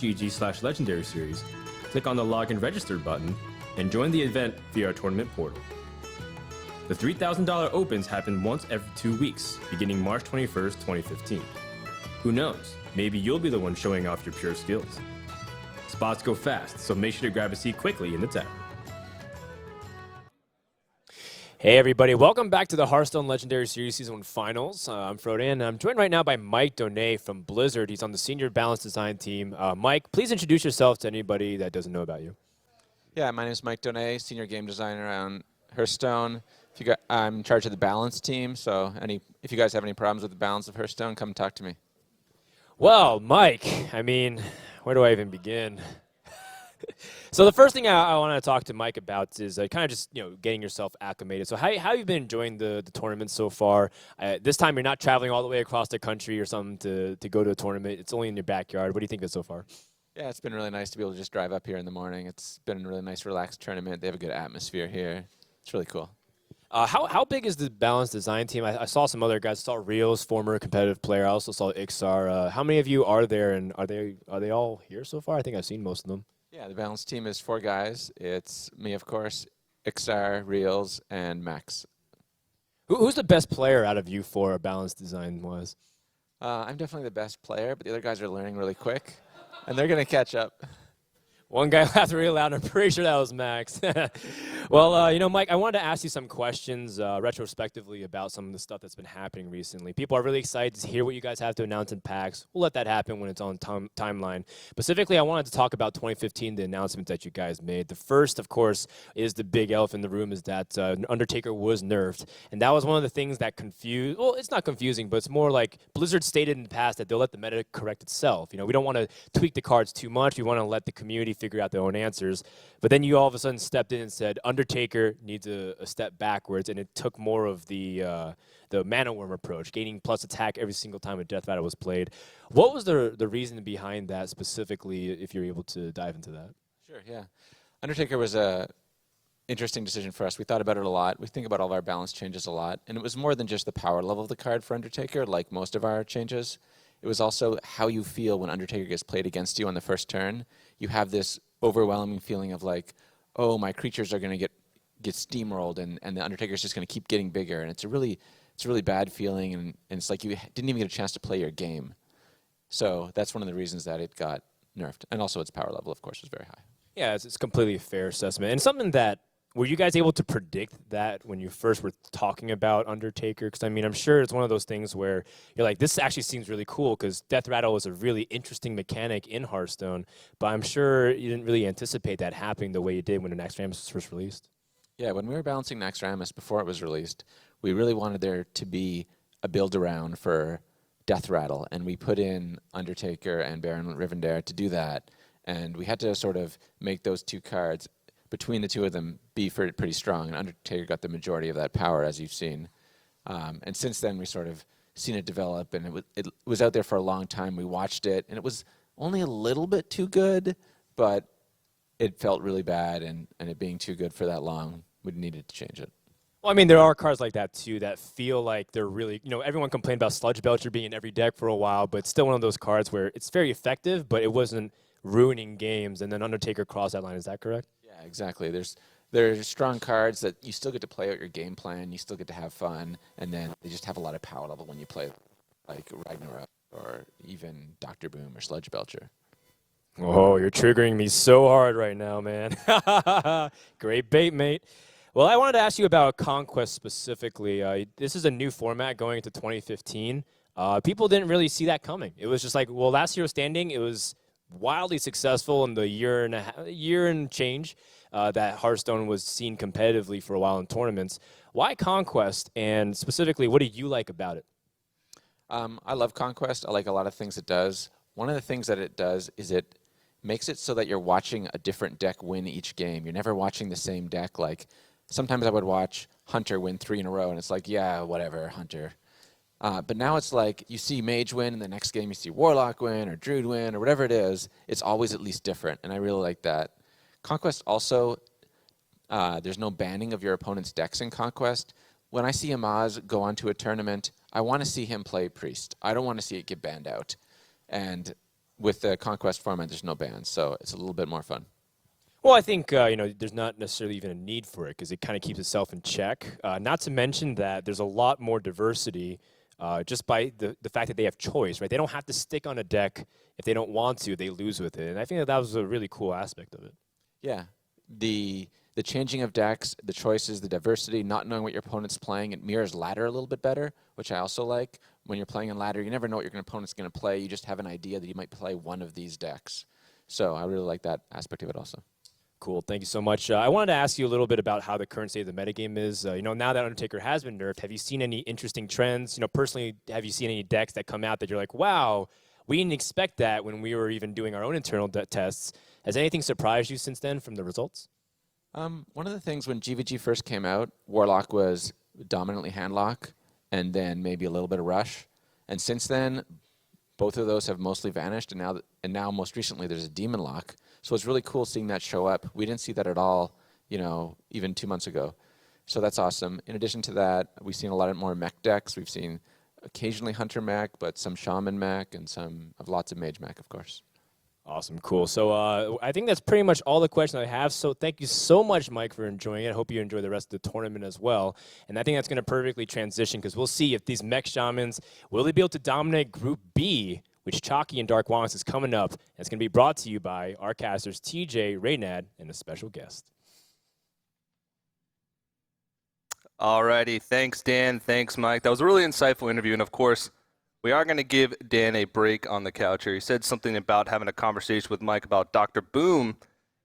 GG/Legendary Series, click on the Login Register button and join the event via our tournament portal. The $3,000 opens happen once every 2 weeks, beginning March 21st, 2015. Who knows? Maybe you'll be the one showing off your pure skills. Spots go fast, so make sure to grab a seat quickly in the tavern. Hey everybody, welcome back to the Hearthstone Legendary Series Season 1 Finals. I'm Frodan, and I'm joined right now by Mike Donay from Blizzard. He's on the Senior Balance Design team. Mike, please introduce yourself to anybody that doesn't know about you. Yeah, my name is Mike Donay, Senior Game Designer on Hearthstone. I'm in charge of the Balance team, so if you guys have any problems with the balance of Hearthstone, come talk to me. Well, Mike, I mean, where do I even begin? So the first thing I want to talk to Mike about is kind of just getting yourself acclimated. So how have you been enjoying the tournament so far? This time you're not traveling all the way across the country or something to go to a tournament. It's only in your backyard. What do you think of it so far? Yeah, it's been really nice to be able to just drive up here in the morning. It's been a really nice, relaxed tournament. They have a good atmosphere here. It's really cool. How big is the Balance Design team? I saw some other guys. I saw Reels, former competitive player. I also saw Ixar. How many of you are there, and are they all here so far? I think I've seen most of them. Yeah, the Balance team is 4 guys. It's me, of course, Ixar, Reels, and Max. Who's the best player out of you 4 Balance Design-wise? I'm definitely the best player, but the other guys are learning really quick, and they're going to catch up. One guy laughed really loud. I'm pretty sure that was Max. Well, Mike, I wanted to ask you some questions retrospectively about some of the stuff that's been happening recently. People are really excited to hear what you guys have to announce in PAX. We'll let that happen when it's on timeline. Specifically, I wanted to talk about 2015, the announcement that you guys made. The first, of course, is the big elephant in the room, is that Undertaker was nerfed. And that was one of the things that confused, well, it's not confusing, but it's more like Blizzard stated in the past that they'll let the meta correct itself. We don't want to tweak the cards too much. We want to let the community figure out their own answers. But then you all of a sudden stepped in and said Undertaker needs a step backwards, and it took more of the mana worm approach, gaining plus attack every single time a death battle was played. What was the reason behind that specifically, if you're able to dive into that? Sure, yeah. Undertaker was a interesting decision for us. We thought about it a lot. We think about all of our balance changes a lot, and it was more than just the power level of the card for Undertaker, like most of our changes. It was also how you feel when Undertaker gets played against you on the first turn. You have this overwhelming feeling of like, oh, my creatures are going to get steamrolled, and the Undertaker's just going to keep getting bigger. And it's a really bad feeling, and it's like you didn't even get a chance to play your game. So that's one of the reasons that it got nerfed. And also its power level, of course, was very high. Yeah, it's completely a fair assessment. And something that, were you guys able to predict that when you first were talking about Undertaker? Because, I mean, I'm sure it's one of those things where you're like, this actually seems really cool because Death Rattle is a really interesting mechanic in Hearthstone, but I'm sure you didn't really anticipate that happening the way you did when Naxxramas was first released. Yeah, when we were balancing Naxxramas before it was released, we really wanted there to be a build around for Death Rattle, and we put in Undertaker and Baron Rivendare to do that, and we had to sort of make those 2 cards between the 2 of them be pretty strong, and Undertaker got the majority of that power, as you've seen. And since then, we sort of seen it develop, and it was out there for a long time. We watched it, and it was only a little bit too good, but it felt really bad, and it being too good for that long, we needed to change it. Well, I mean, there are cards like that, too, that feel like they're really, everyone complained about Sludge Belcher being in every deck for a while, but it's still one of those cards where it's very effective, but it wasn't ruining games, and then Undertaker crossed that line. Is that correct? Yeah, exactly. There's strong cards that you still get to play out your game plan, you still get to have fun, and then they just have a lot of power level when you play like Ragnarok or even Dr. Boom or Sludge Belcher. Oh, you're triggering me so hard right now, man. Great bait, mate. Well, I wanted to ask you about Conquest specifically. This is a new format going into 2015. People didn't really see that coming. It was just like, well, last year was standing. It was wildly successful in the year and change that Hearthstone was seen competitively for a while in tournaments. Why Conquest, and specifically, what do you like about it? I love Conquest. I like a lot of things it does. One of the things that it does is it makes it so that you're watching a different deck win each game. You're never watching the same deck. Like, sometimes I would watch Hunter win 3 in a row, and it's like, yeah, whatever, Hunter. But now it's like you see Mage win, and the next game you see Warlock win or Druid win or whatever it is. It's always at least different, and I really like that. Conquest also, there's no banning of your opponent's decks in Conquest. When I see Amaz go onto a tournament, I want to see him play Priest. I don't want to see it get banned out. And with the Conquest format, there's no bans, so it's a little bit more fun. Well, I think there's not necessarily even a need for it because it kind of keeps itself in check. Not to mention that there's a lot more diversity just by the fact that they have choice, right? They don't have to stick on a deck if they don't want to. They lose with it, and I think that was a really cool aspect of it. Yeah, the changing of decks, the choices, the diversity, not knowing what your opponent's playing, it mirrors ladder a little bit better, which I also like. When you're playing in ladder, you never know what your opponent's going to play. You just have an idea that you might play one of these decks. So I really like that aspect of it also. Cool. Thank you so much. I wanted to ask you a little bit about how the current state of the metagame is. Now that Undertaker has been nerfed, have you seen any interesting trends? Personally, have you seen any decks that come out that you're like, wow, we didn't expect that when we were even doing our own internal tests? Has anything surprised you since then from the results? One of the things when GVG first came out, Warlock was dominantly handlock, and then maybe a little bit of rush. And since then, both of those have mostly vanished, and now most recently there's a demon lock. So it's really cool seeing that show up. We didn't see that at all, even 2 months ago. So that's awesome. In addition to that, we've seen a lot more mech decks. We've seen occasionally hunter mech, but some shaman mech, and lots of mage mech, of course. Awesome, cool. So I think that's pretty much all the questions I have. So thank you so much, Mike, for enjoying it. I hope you enjoy the rest of the tournament as well. And I think that's going to perfectly transition because we'll see if these mech shamans, will they be able to dominate Group B, which Chakki and Darkwonyx is coming up. And it's going to be brought to you by our casters TJ, Raynad, and a special guest. Alrighty, thanks Dan, thanks Mike. That was a really insightful interview, and of course, we are going to give Dan a break on the couch here. He said something about having a conversation with Mike about Dr. Boom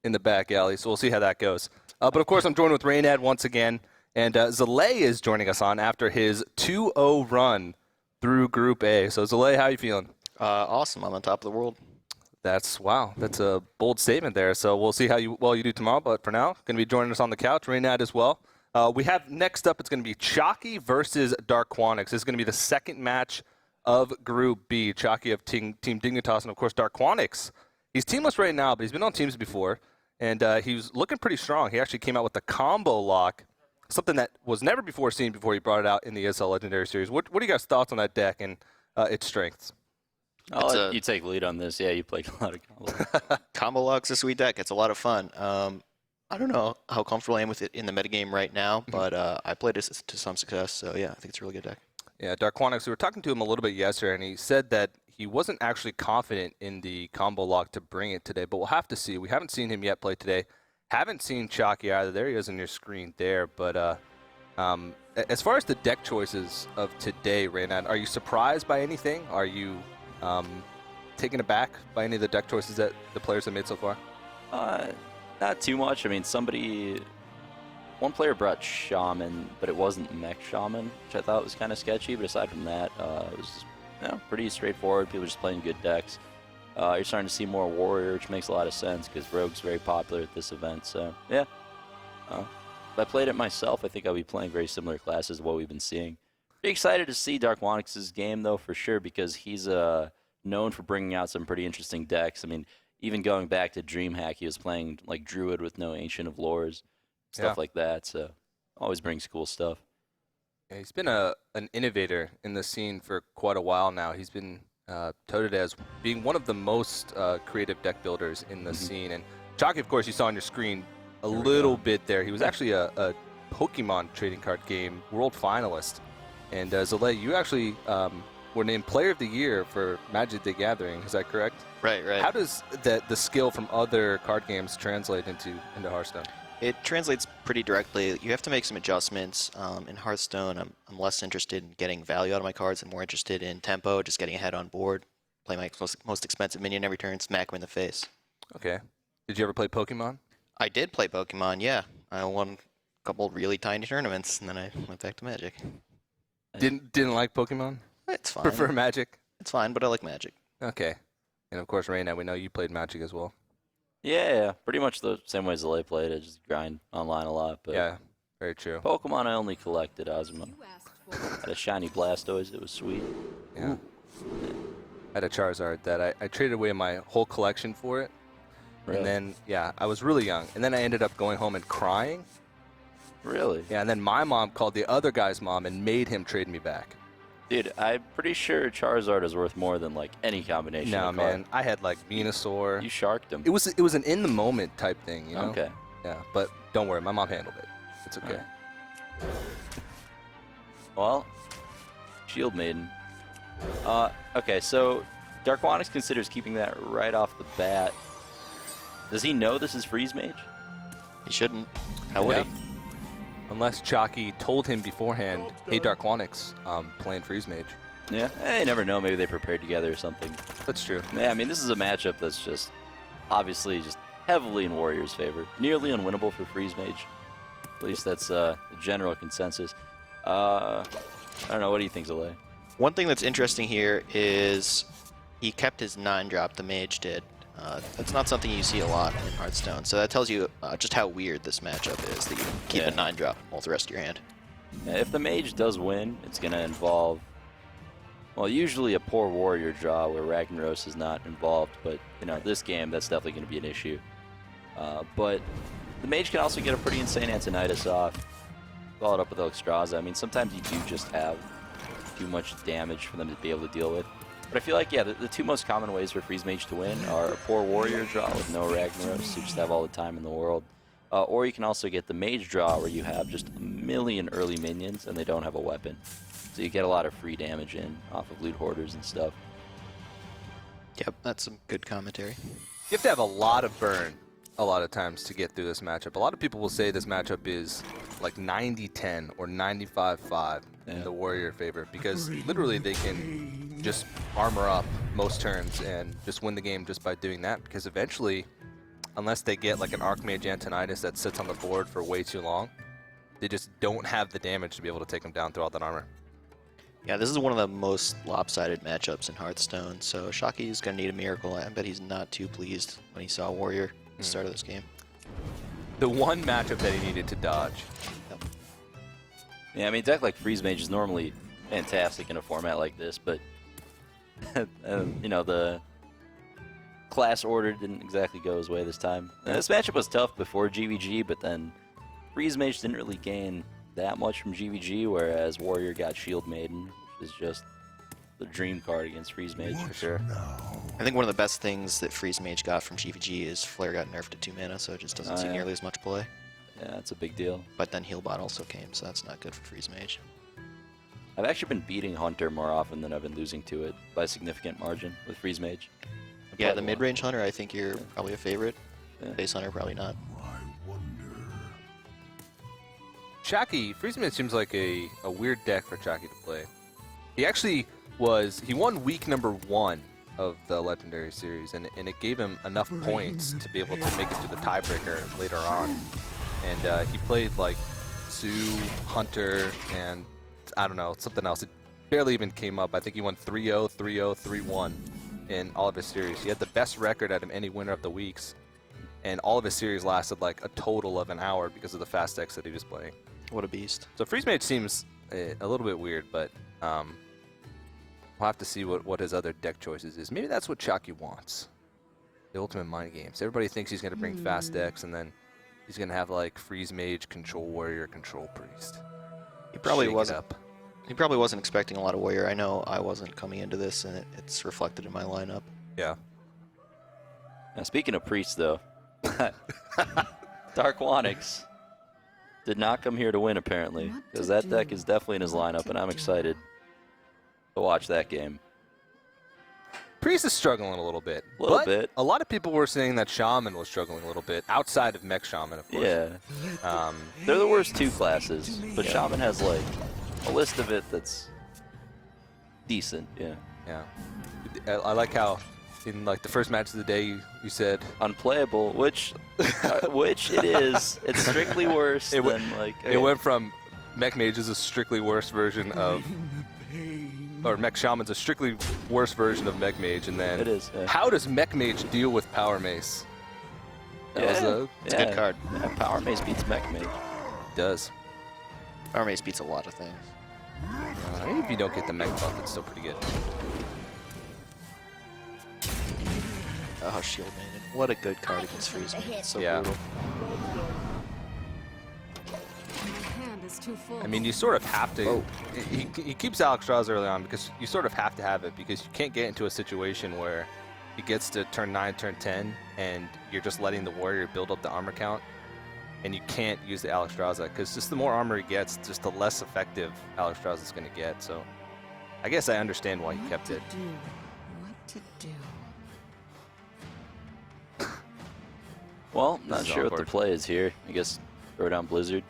in the back alley, so we'll see how that goes. But of course, I'm joined with Raynad once again, and Zalay is joining us on after his 2-0 run through Group A. So Zalay, how are you feeling? Awesome. I'm on top of the world. That's a bold statement there. So we'll see how well you do tomorrow. But for now, going to be joining us on the couch, Raynad as well. We have next up, it's going to be Chakki versus Darkwonyx. This is going to be the second match of Group B. Chakki of Team Dignitas, and of course Darkwonyx. He's teamless right now, but he's been on teams before, and he was looking pretty strong. He actually came out with the combo lock, something that was never before seen before he brought it out in the ESL Legendary Series. What are you guys' thoughts on that deck and its strengths? I'll let you take lead on this. Yeah, you played a lot of combo. Combo Lock's a sweet deck. It's a lot of fun. I don't know how comfortable I am with it in the metagame right now, but I played it to some success, so yeah, I think it's a really good deck. Yeah, Darkwonyx, we were talking to him a little bit yesterday, and he said that he wasn't actually confident in the combo lock to bring it today, but we'll have to see. We haven't seen him yet play today. Haven't seen Chakki either. There he is on your screen there, but as far as the deck choices of today, Raynad, are you surprised by anything? Are you taken aback by any of the deck choices that the players have made so far? Not too much. I mean, one player brought Shaman, but it wasn't Mech Shaman, which I thought was kind of sketchy. But aside from that, it was pretty straightforward. People just playing good decks. You're starting to see more Warrior, which makes a lot of sense because Rogue's very popular at this event. So, yeah. If I played it myself, I think I'll be playing very similar classes to what we've been seeing. Pretty excited to see Darkwonyx's game, though, for sure, because he's known for bringing out some pretty interesting decks. I mean, even going back to DreamHack, he was playing like Druid with no Ancient of Lores, stuff like that. So always brings cool stuff. Yeah, he's been an innovator in the scene for quite a while now. He's been touted as being one of the most creative deck builders in the scene. And Chakki, of course, you saw on your screen a little bit there. He was actually a Pokemon trading card game world finalist. And Zalay, you actually were named Player of the Year for Magic the Gathering. Is that correct? Right. How does the skill from other card games translate into Hearthstone? It translates pretty directly. You have to make some adjustments. In Hearthstone, I'm less interested in getting value out of my cards and more interested in tempo, just getting ahead on board, play my most expensive minion every turn, smack him in the face. Okay. Did you ever play Pokemon? I did play Pokemon, yeah. I won a couple really tiny tournaments, and then I went back to Magic. Didn't like Pokemon? It's fine. Prefer Magic? It's fine, but I like Magic. Okay. And of course, Raynad, we know you played Magic as well. Yeah, pretty much the same way Zalay played it. Just grind online a lot. But Yeah, very true. Pokemon, I only collected Ozma. Had a shiny Blastoise. It was sweet. Yeah. I had a Charizard that I traded away my whole collection for it. Really? And then, yeah, I was really young. And then I ended up going home and crying. Really? Yeah, and then my mom called the other guy's mom and made him trade me back. Dude, I'm pretty sure Charizard is worth more than like any combination. No, of card. man. I had like Venusaur. You sharked him. It was an in the moment type thing, you know. Okay. Yeah, but don't worry, my mom handled it. It's okay. Well, Shield Maiden. Okay, so Darkwonyx considers keeping that right off the bat. Does he know this is Freeze Mage? He shouldn't. How would Yeah. he? Unless Chakki told him beforehand, hey Darkwonyx, playing Freeze Mage. Yeah. You never know. Maybe they prepared together or something. That's true. Yeah, I mean, this is a matchup that's just obviously just heavily in Warriors' favor. Nearly unwinnable for Freeze Mage. At least that's the general consensus. I don't know. What do you think, Zalay? One thing that's interesting here is he kept his 9-drop, the mage did. That's not something you see a lot in Hearthstone, so that tells you just how weird this matchup is, that you keep a 9-drop all the rest of your hand. Yeah, if the mage does win, it's going to involve, well, usually a poor warrior draw where Ragnaros is not involved, but, you know, this game, that's definitely going to be an issue. But the mage can also get a pretty insane Antonitis off. Follow it up with Elexstrasza. I mean, sometimes you do just have too much damage for them to be able to deal with. But I feel like, yeah, the two most common ways for Freeze Mage to win are a poor warrior draw with no Ragnaros, you just have all the time in the world. Or you can also get the mage draw where you have just a million early minions and they don't have a weapon. So you get a lot of free damage in off of loot hoarders and stuff. Yep, that's some good commentary. You have to have a lot of burn a lot of times to get through this matchup. A lot of people will say this matchup is like 90-10 or 95-5 in the Warrior favor because literally they can just armor up most turns and just win the game just by doing that, because eventually, unless they get like an Archmage Antonitis that sits on the board for way too long, they just don't have the damage to be able to take them down through all that armor. Yeah, this is one of the most lopsided matchups in Hearthstone, so Chakki is going to need a miracle. I bet he's not too pleased when he saw Warrior at the start of this game. The one matchup that he needed to dodge. Yeah, I mean, a deck like Freeze Mage is normally fantastic in a format like this, but, you know, the class order didn't exactly go his way this time. This matchup was tough before GVG, but then Freeze Mage didn't really gain that much from GVG, whereas Warrior got Shield Maiden, which is just the dream card against Freeze Mage for sure. I think one of the best things that Freeze Mage got from GVG is Flare got nerfed to 2 mana, so it just doesn't see nearly as much play. Yeah, it's a big deal. But then Healbot also came, so that's not good for Freeze Mage. I've actually been beating Hunter more often than I've been losing to it by a significant margin with Freeze Mage. Yeah, the mid-range Hunter, I think you're probably a favorite. Base Hunter, probably not. Chakki, Freeze Mage seems like a weird deck for Chakki to play. He actually he won week number 1 of the Legendary Series, and it gave him enough points to be able to make it to the tiebreaker later on. And he played like Sue, Hunter, and I don't know, something else. It barely even came up. I think he won 3-0, 3-0, 3-1 in all of his series. He had the best record out of any winner of the weeks, and all of his series lasted like a total of an hour because of the fast decks that he was playing. What a beast. So Freeze Mage seems a little bit weird, but we'll have to see what his other deck choices is. Maybe that's what Chakki wants. The ultimate mind games. Everybody thinks he's going to bring fast decks, and then he's going to have like Freeze Mage, Control Warrior, Control Priest. He probably Shake it wasn't. up. He probably wasn't expecting a lot of Warrior. I know I wasn't coming into this, and it's reflected in my lineup. Yeah. Now, speaking of priests, though, Darkwonyx did not come here to win, apparently, because that deck is definitely in his lineup, and I'm excited to watch that game. Priest is struggling a little bit. A little bit. A lot of people were saying that Shaman was struggling a little bit, outside of Mech Shaman, of course. Yeah. They're the worst two classes, but Shaman has, like, a list of it that's decent, yeah. Yeah. I like how in like the first match of the day you said unplayable, which it is. It's strictly worse than like. It went from Mech Mage is a strictly worse version of, or Mech Shaman's a strictly worse version of Mech Mage, and then it is. Yeah. How does Mech Mage deal with Power Mace? It's a good card. Yeah, Power Mace beats Mech Mage. It does. Power Mace beats a lot of things. Even if you don't get the Mech buff, it's still pretty good. Oh, Shield Maiden. What a good card against Freeze Mage. It's so yeah. brutal. too full. I mean, you sort of have to. He keeps Alexstrasza early on because you sort of have to have it because you can't get into a situation where he gets to turn 9, turn 10, and you're just letting the warrior build up the armor count, and you can't use the Alexstrasza because just the more armor he gets, just the less effective Alexstrasza is going to get. So I guess I understand why he kept it. What to do? Well, This not is sure what the awkward. play is here. I guess throw down Blizzard.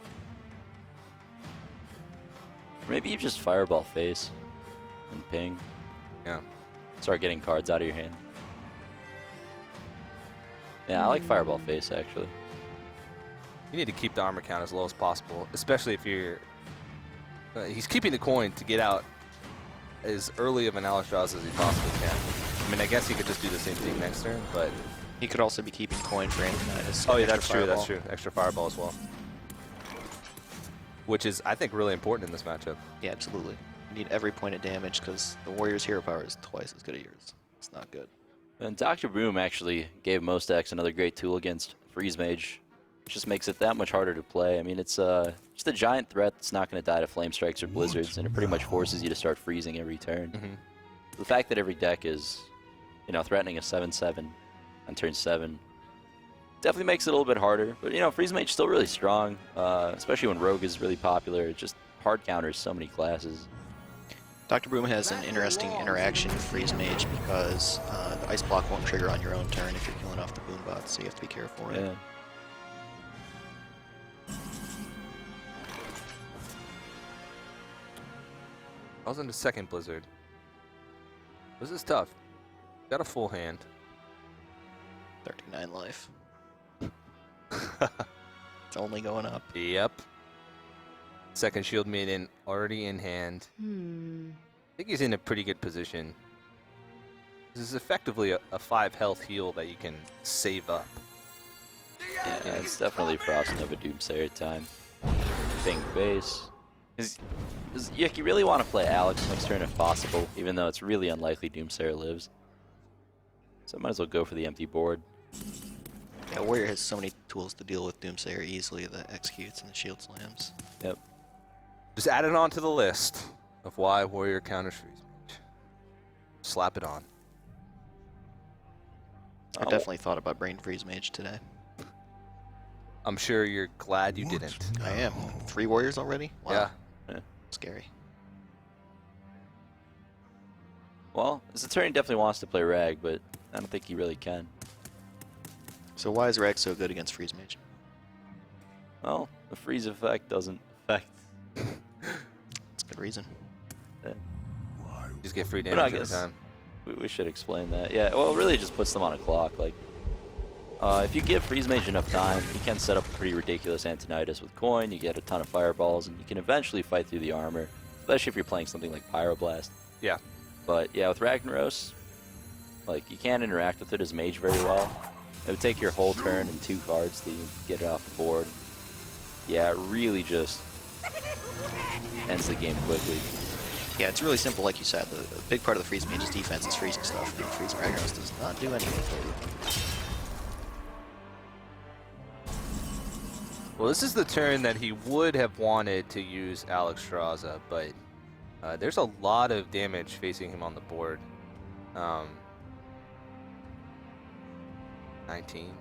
Or maybe you just Fireball face and ping. Yeah. Start getting cards out of your hand. Yeah, I like Fireball face actually. You need to keep the armor count as low as possible, especially if you're. He's keeping the coin to get out as early of an Alexstrasza as he possibly can. I mean, I guess he could just do the same thing next turn, but. He could also be keeping coin for Antonidas. Oh yeah, extra that's true. That's fireball. true. Extra fireball as well, which is I think really important in this matchup. Yeah, absolutely. You need every point of damage because the warrior's hero power is twice as good as yours. It's not good. And Dr. Boom actually gave Most X another great tool against Freeze Mage. It just makes it that much harder to play. I mean, it's just a giant threat that's not going to die to Flame Strikes or Blizzards, and it pretty much forces you to start freezing every turn. The fact that every deck is, you know, threatening a 7/7 on turn 7 definitely makes it a little bit harder. But, you know, Freeze Mage is still really strong, especially when Rogue is really popular. It just hard counters so many classes. Dr. Broom has an interesting interaction with Freeze Mage because the Ice Block won't trigger on your own turn if you're killing off the boom bots, so you have to be careful, right? Yeah. I was in the second Blizzard. This is tough. Got a full hand. 39 life. It's only going up. Yep. Second Shield Maiden already in hand. I think he's in a pretty good position. This is effectively a 5 health heal that you can save up. Yeah, it's definitely Frosting of a Doomsayer time. Ping base. You really want to play Alex next turn if possible, even though it's really unlikely Doomsayer lives. So I might as well go for the empty board. Yeah, Warrior has so many tools to deal with Doomsayer easily, the executes and the shield slams. Yep. Just add it on to the list of why Warrior counters Freeze Mage. Slap it on. I definitely thought about Brain Freeze Mage today. I'm sure you're glad you didn't. I am. 3 warriors already? Wow. Yeah. Scary. Well, this attorney definitely wants to play Rag, but I don't think he really can. So why is Rag so good against Freeze Mage? Well, the freeze effect doesn't affect. That's a good reason. Just get free But I damage every guess time. we should explain that. Yeah, well, it really just puts them on a clock. Like, if you give Freeze Mage enough time, you can set up a pretty ridiculous Antonidas with coin. You get a ton of fireballs, and you can eventually fight through the armor, especially if you're playing something like Pyroblast. Yeah. But yeah, with Ragnaros, like, you can't interact with it as Mage very well. It would take your whole turn and 2 cards to get it off the board. Yeah, it really just ends the game quickly. Yeah, it's really simple, like you said. The big part of the Freeze Mage's defense is freezing stuff, and freezing Ragnaros does not do anything for you. Well, this is the turn that he would have wanted to use Alexstrasza, but there's a lot of damage facing him on the board. 19.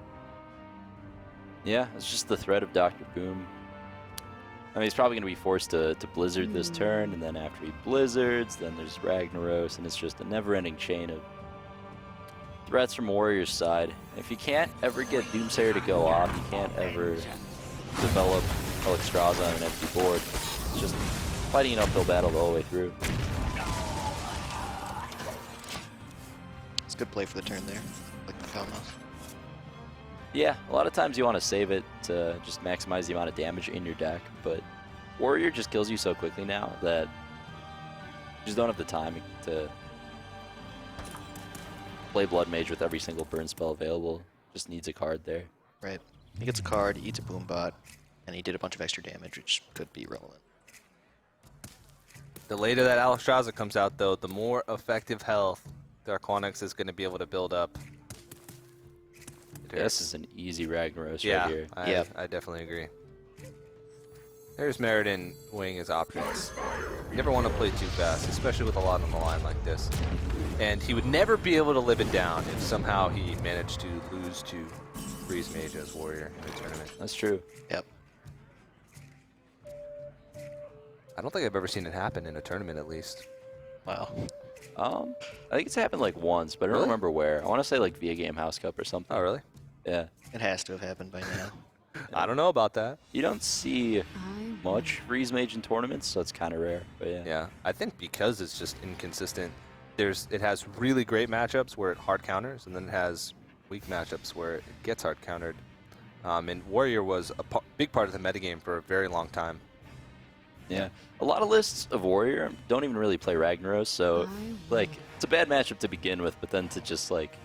Yeah, it's just the threat of Dr. Boom. I mean, he's probably going to be forced to Blizzard this turn, and then after he Blizzards, then there's Ragnaros, and it's just a never-ending chain of threats from Warrior's side. If you can't ever get Doomsayer to go off, you can't ever develop Alexstrasza on an empty board. It's just fighting an uphill battle the whole way through. It's a good play for the turn there, like the Falmouth. Yeah, a lot of times you want to save it to just maximize the amount of damage in your deck, but Warrior just kills you so quickly now that you just don't have the time to play Blood Mage with every single burn spell available. Just needs a card there. Right. He gets a card, he eats a boom bot, and he did a bunch of extra damage, which could be relevant. The later that Alexstrasza comes out, though, the more effective health Darkwonyx is going to be able to build up. This is an easy Ragnaros Yeah, right here. I definitely agree. There's merit in weighing his options. You never want to play too fast, especially with a lot on the line like this. And he would never be able to live it down if somehow he managed to lose to Freeze Mage as Warrior in a tournament. That's true. Yep. I don't think I've ever seen it happen in a tournament, at least. Wow. I think it's happened like once, but I don't Really? remember where. I want to say like via Game House Cup or something. Oh, really? Yeah. It has to have happened by now. I don't know about that. You don't see much Freeze Mage in tournaments, so it's kind of rare. But yeah. Yeah, I think because it's just inconsistent. It has really great matchups where it hard counters, and then it has weak matchups where it gets hard countered. And Warrior was a big part of the metagame for a very long time. Yeah. A lot of lists of Warrior don't even really play Ragnaros, so like it's a bad matchup to begin with, but then to just like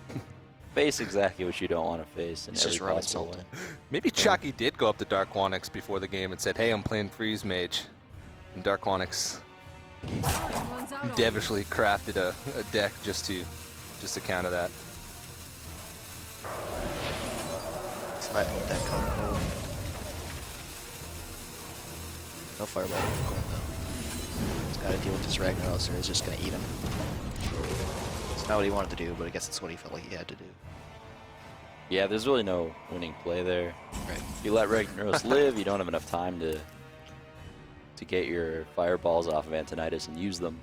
face exactly what you don't want to face in It's every just run possible way. insulting. Maybe Chakki did go up to Darkwonyx before the game and said, "Hey, I'm playing Freeze Mage," and Darkwonyx devilishly crafted a deck just to counter that. It's not that combo. No fireball going though. He's got to deal with this Ragnaros or he's just going to eat him. It's not what he wanted to do, but I guess it's what he felt like he had to do. Yeah, there's really no winning play there. Right. If you let Ragnaros live, you don't have enough time to get your fireballs off of Antonidas and use them.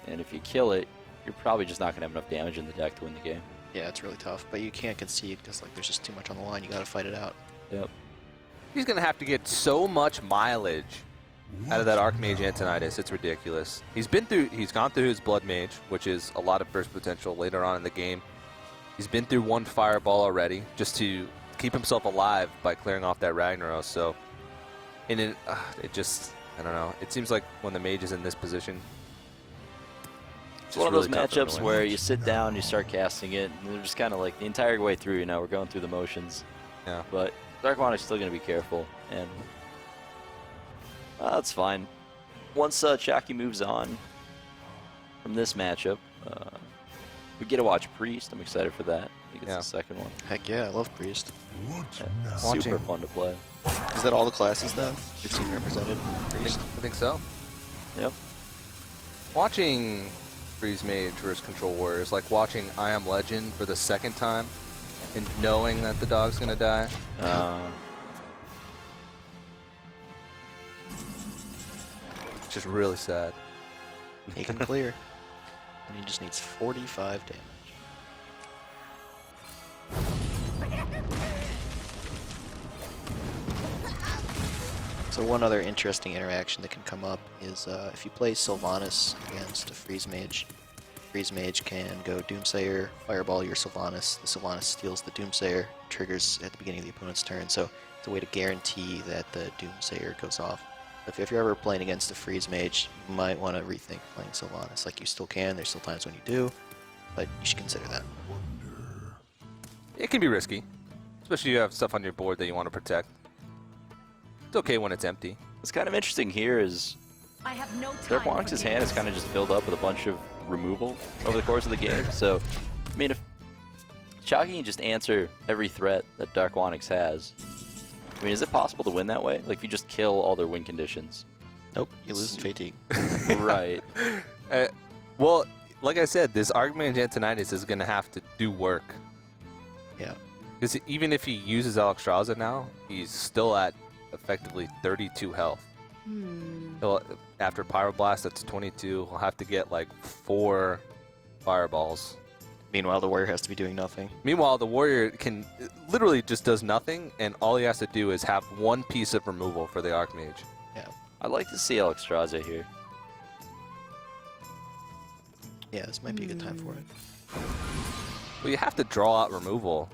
And if you kill it, you're probably just not going to have enough damage in the deck to win the game. Yeah, it's really tough, but you can't concede because like there's just too much on the line. You got to fight it out. Yep. He's going to have to get so much mileage out of that Archmage Antonidas. It's ridiculous. He's gone through his Blood Mage, which is a lot of burst potential later on in the game. He's been through one Fireball already just to keep himself alive by clearing off that Ragnaros. So, and it just, I don't know. It seems like when the Mage is in this position, It's one of those matchups where you sit down, you start casting it, and they're just kind of like the entire way through, we're going through the motions. Yeah. But Darkwonyx is still going to be careful, and that's fine. Once Chakki moves on from this matchup, we get to watch Priest. I'm excited for that. I think it's the second one. Heck yeah, I love Priest. Yeah, super fun to play. Is that all the classes then you've seen represented? Priest? I think so. Yep. Watching Freeze Mage versus Control Warrior is like watching I Am Legend for the second time and knowing that the dog's going to die. It's just really sad. He can clear. And he just needs 45 damage. So one other interesting interaction that can come up is if you play Sylvanas against a Freeze Mage can go Doomsayer, Fireball your Sylvanas. The Sylvanas steals the Doomsayer, triggers at the beginning of the opponent's turn. So it's a way to guarantee that the Doomsayer goes off. If you're ever playing against a Freeze Mage, you might want to rethink playing Sylvanas. Like you still can, there's still times when you do, but you should consider that. It can be risky, especially if you have stuff on your board that you want to protect. It's okay when it's empty. What's kind of interesting here is Darkwonyx's hand is kind of just filled up with a bunch of removal over the course of the game. So, I mean, if Chakki can just answer every threat that Darkwonyx has, I mean, is it possible to win that way? Like, if you just kill all their win conditions? Nope, you lose in fatigue. Right. Well, like I said, this Archmage Antonidas is going to have to do work. Yeah. Because even if he uses Alexstrasza now, he's still at effectively 32 health. After Pyroblast, that's 22. He'll have to get like 4 fireballs. Meanwhile, the warrior has to be doing nothing. Meanwhile, the warrior literally just does nothing, and all he has to do is have one piece of removal for the Archmage. Yeah. I'd like to see Alexstrasza here. Yeah, this might be a good time for it. Well, you have to draw out removal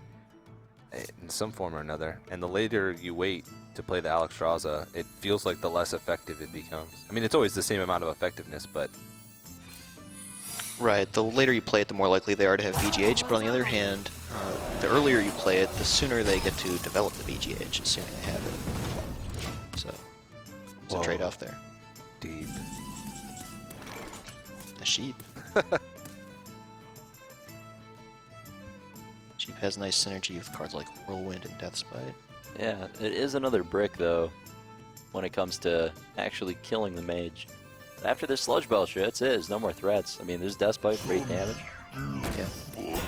in some form or another, and the later you wait to play the Alexstrasza, it feels like the less effective it becomes. I mean, it's always the same amount of effectiveness, but... Right, the later you play it, the more likely they are to have BGH, but on the other hand, the earlier you play it, the sooner they get to develop the BGH, assuming they have it. So, it's a trade-off there. Deep. The sheep. Sheep has nice synergy with cards like Whirlwind and Deathspite. Yeah, it is another brick, though. when it comes to actually killing the mage. After this Sludge Belcher, that's it. There's no more threats. I mean, there's Death Bite for 8 damage. Yeah.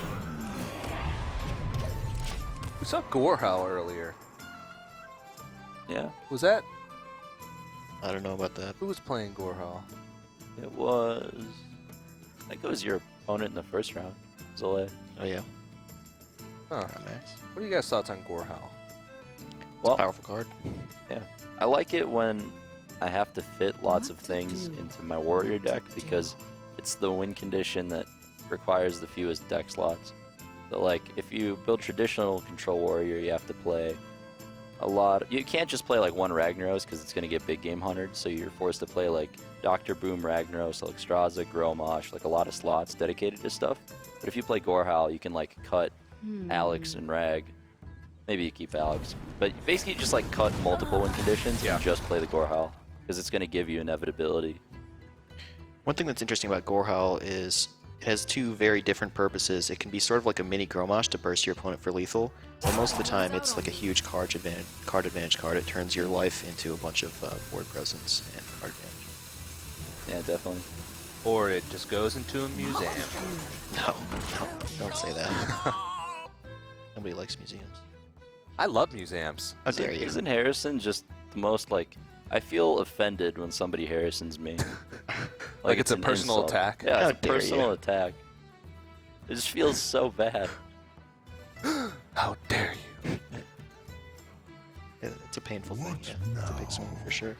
We saw Gorehowl earlier. Yeah, Was that? I don't know about that. Who was playing Gorehowl? it was... I think it was your opponent in the first round, Zole. Oh yeah. Huh. Max. What are you guys' thoughts on Gorehowl? Well, Powerful card. yeah. I like it when I have to fit lots of things into my warrior deck because it's the win condition that requires the fewest deck slots. So like, if you build traditional control warrior, you have to play a lot. You can't just play like one Ragnaros because it's going to get big game hunted, so you're forced to play like Dr. Boom Ragnaros, like Straza, Gromosh, like a lot of slots dedicated to stuff. But if you play Gorehowl, you can like cut Alex and Rag. Maybe you keep Alex. But basically you just like cut multiple win conditions and just play the Gorehowl because it's going to give you inevitability. One thing that's interesting about Gorehowl is it has two very different purposes. It can be sort of like a mini Gromosh to burst your opponent for lethal, but most of the time it's like a huge card advantage card. It turns your life into a bunch of board presence and card advantage. Yeah, definitely. Or it just goes into a museum. No, don't say that. Nobody likes museums. I love museums. How dare you? Isn't Harrison just the most like... I feel offended when somebody Harrisons me. Like it's a an personal insult. attack? Yeah, How it's a dare personal you. attack. It just feels so bad. How dare you? Yeah, it's a painful thing. Yeah, it's a big swing for sure.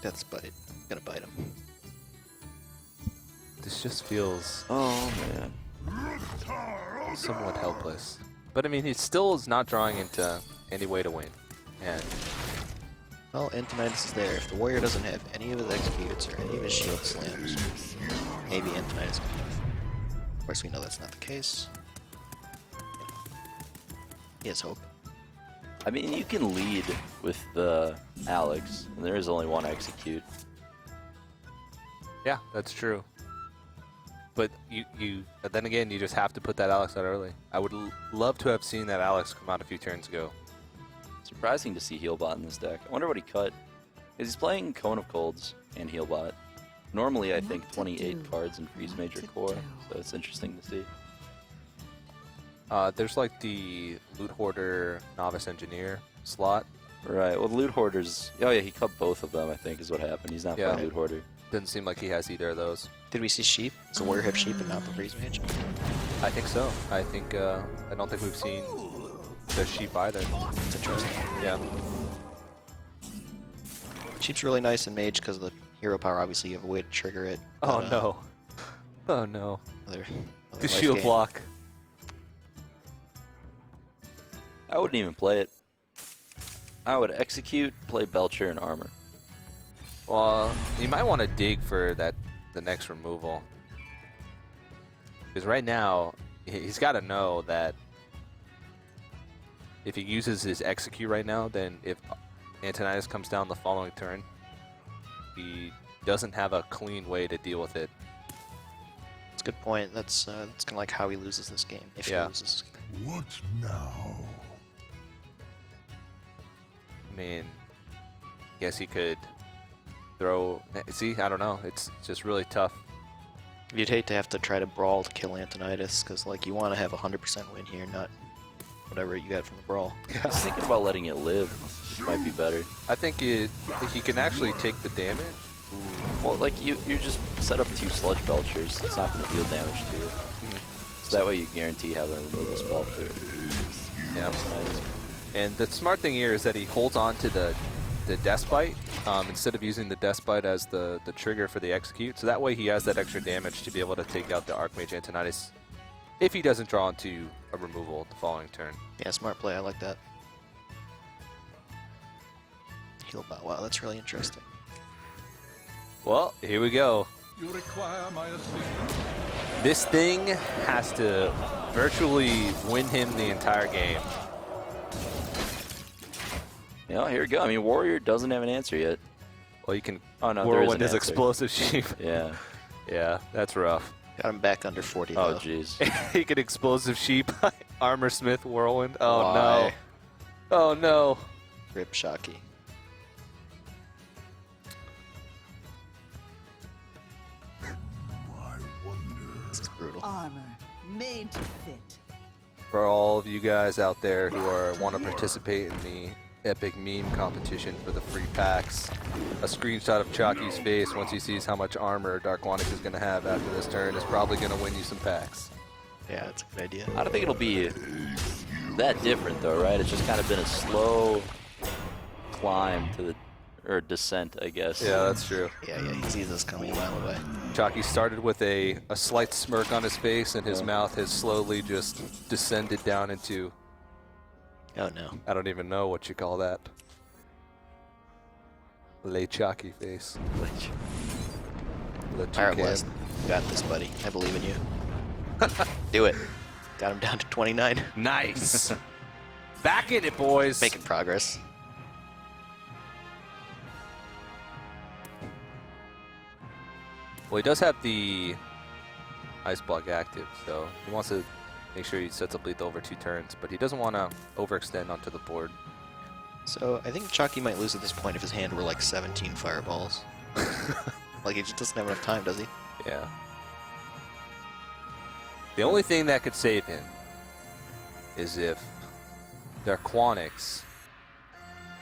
Death's Bite. Gonna bite him. This just feels Oh, man. somewhat helpless. But I mean, he still is not drawing into any way to win. And Well, Antonidas is there. If the warrior doesn't have any of his executes or any of his shield slams, maybe Antonidas can win. Of course, we know that's not the case. He has hope. I mean, you can lead with the Alex, and there is only one execute. yeah, that's true. But then again, you just have to put that Alex out early. I would love to have seen that Alex come out a few turns ago. Surprising to see Healbot in this deck. I wonder what he cut. 'Cause he's playing Cone of Colds and Healbot. Normally, I think 28 cards in Freeze Major Core, so it's interesting to see. There's like the Loot Hoarder Novice Engineer slot. Right, well, Loot Hoarders... Oh yeah, he cut both of them, I think, is what happened. He's not Yeah. playing Loot Hoarder. Doesn't seem like he has either of those. Did we see sheep? Does the warrior have sheep and not the freeze mage? I think so. I don't think we've seen the sheep either. It's interesting. Yeah. Sheep's really nice in mage because of the hero power. Obviously, you have a way to trigger it. Oh but, no. Oh no. Other The life shield gain. block. I wouldn't even play it. I would execute, play Belcher, and armor. Well, you might want to dig for the next removal. Because right now, he's got to know that if he uses his execute right now, then if Antonidas comes down the following turn, he doesn't have a clean way to deal with it. That's a good point. That's kind of like how he loses this game. If Yeah. he loses this game. What now? I mean, guess he could throw... See, I don't know. It's just really tough. You'd hate to have to try to brawl to kill Antonidas because, like, you want to have 100% win here, not whatever you got from the brawl. I was thinking about letting it live, which might be better. I think he can actually take the damage. Well, like, you just set up 2 Sludge Belchers. It's not going to deal damage to you. So that way you guarantee having a removal spell through. Yeah. That's nice. And the smart thing here is that he holds on to the Despite instead of using the Despite as the trigger for the execute. So that way he has that extra damage to be able to take out the Archmage Antonidas if he doesn't draw into a removal the following turn. Yeah, smart play. I like that. Healbot. Wow, that's really interesting. Well, here we go. You require my assistance? This thing has to virtually win him the entire game. Yeah, here we go. I mean, Warrior doesn't have an answer yet. Well, you can Oh, no, there is whirlwind an his answer. explosive sheep. Yeah. Yeah, that's rough. Got him back under 40, Oh, though. jeez. He could explosive sheep, armor smith, whirlwind. Oh Why? no. Oh no. Rip Chakki. I wonder. This is brutal. Armor made to fit. For all of you guys out there who want to participate in the epic meme competition for the free packs, a screenshot of Chakki's face once he sees how much armor Darkwonyx is going to have after this turn is probably going to win you some packs. Yeah, that's a good idea. I don't think it'll be that different though, right? It's just kind of been a slow climb to the, or descent, I guess. Yeah, that's true. Yeah, he sees us coming a mile away. Chakki started with a slight smirk on his face, and his mouth has slowly just descended down into, Oh no. I don't even know what you call that. Le Chakki face. Le Alright, toucan. West. You got this, buddy. I believe in you. Do it. Got him down to 29. Nice. Back in it, boys. Making progress. Well, he does have the ice block active, so he wants to make sure he sets up lethal over 2 turns, but he doesn't want to overextend onto the board. So I think Chakki might lose at this point if his hand were like 17 fireballs. Like he just doesn't have enough time, does he? Yeah. The only thing that could save him is if Darkwonyx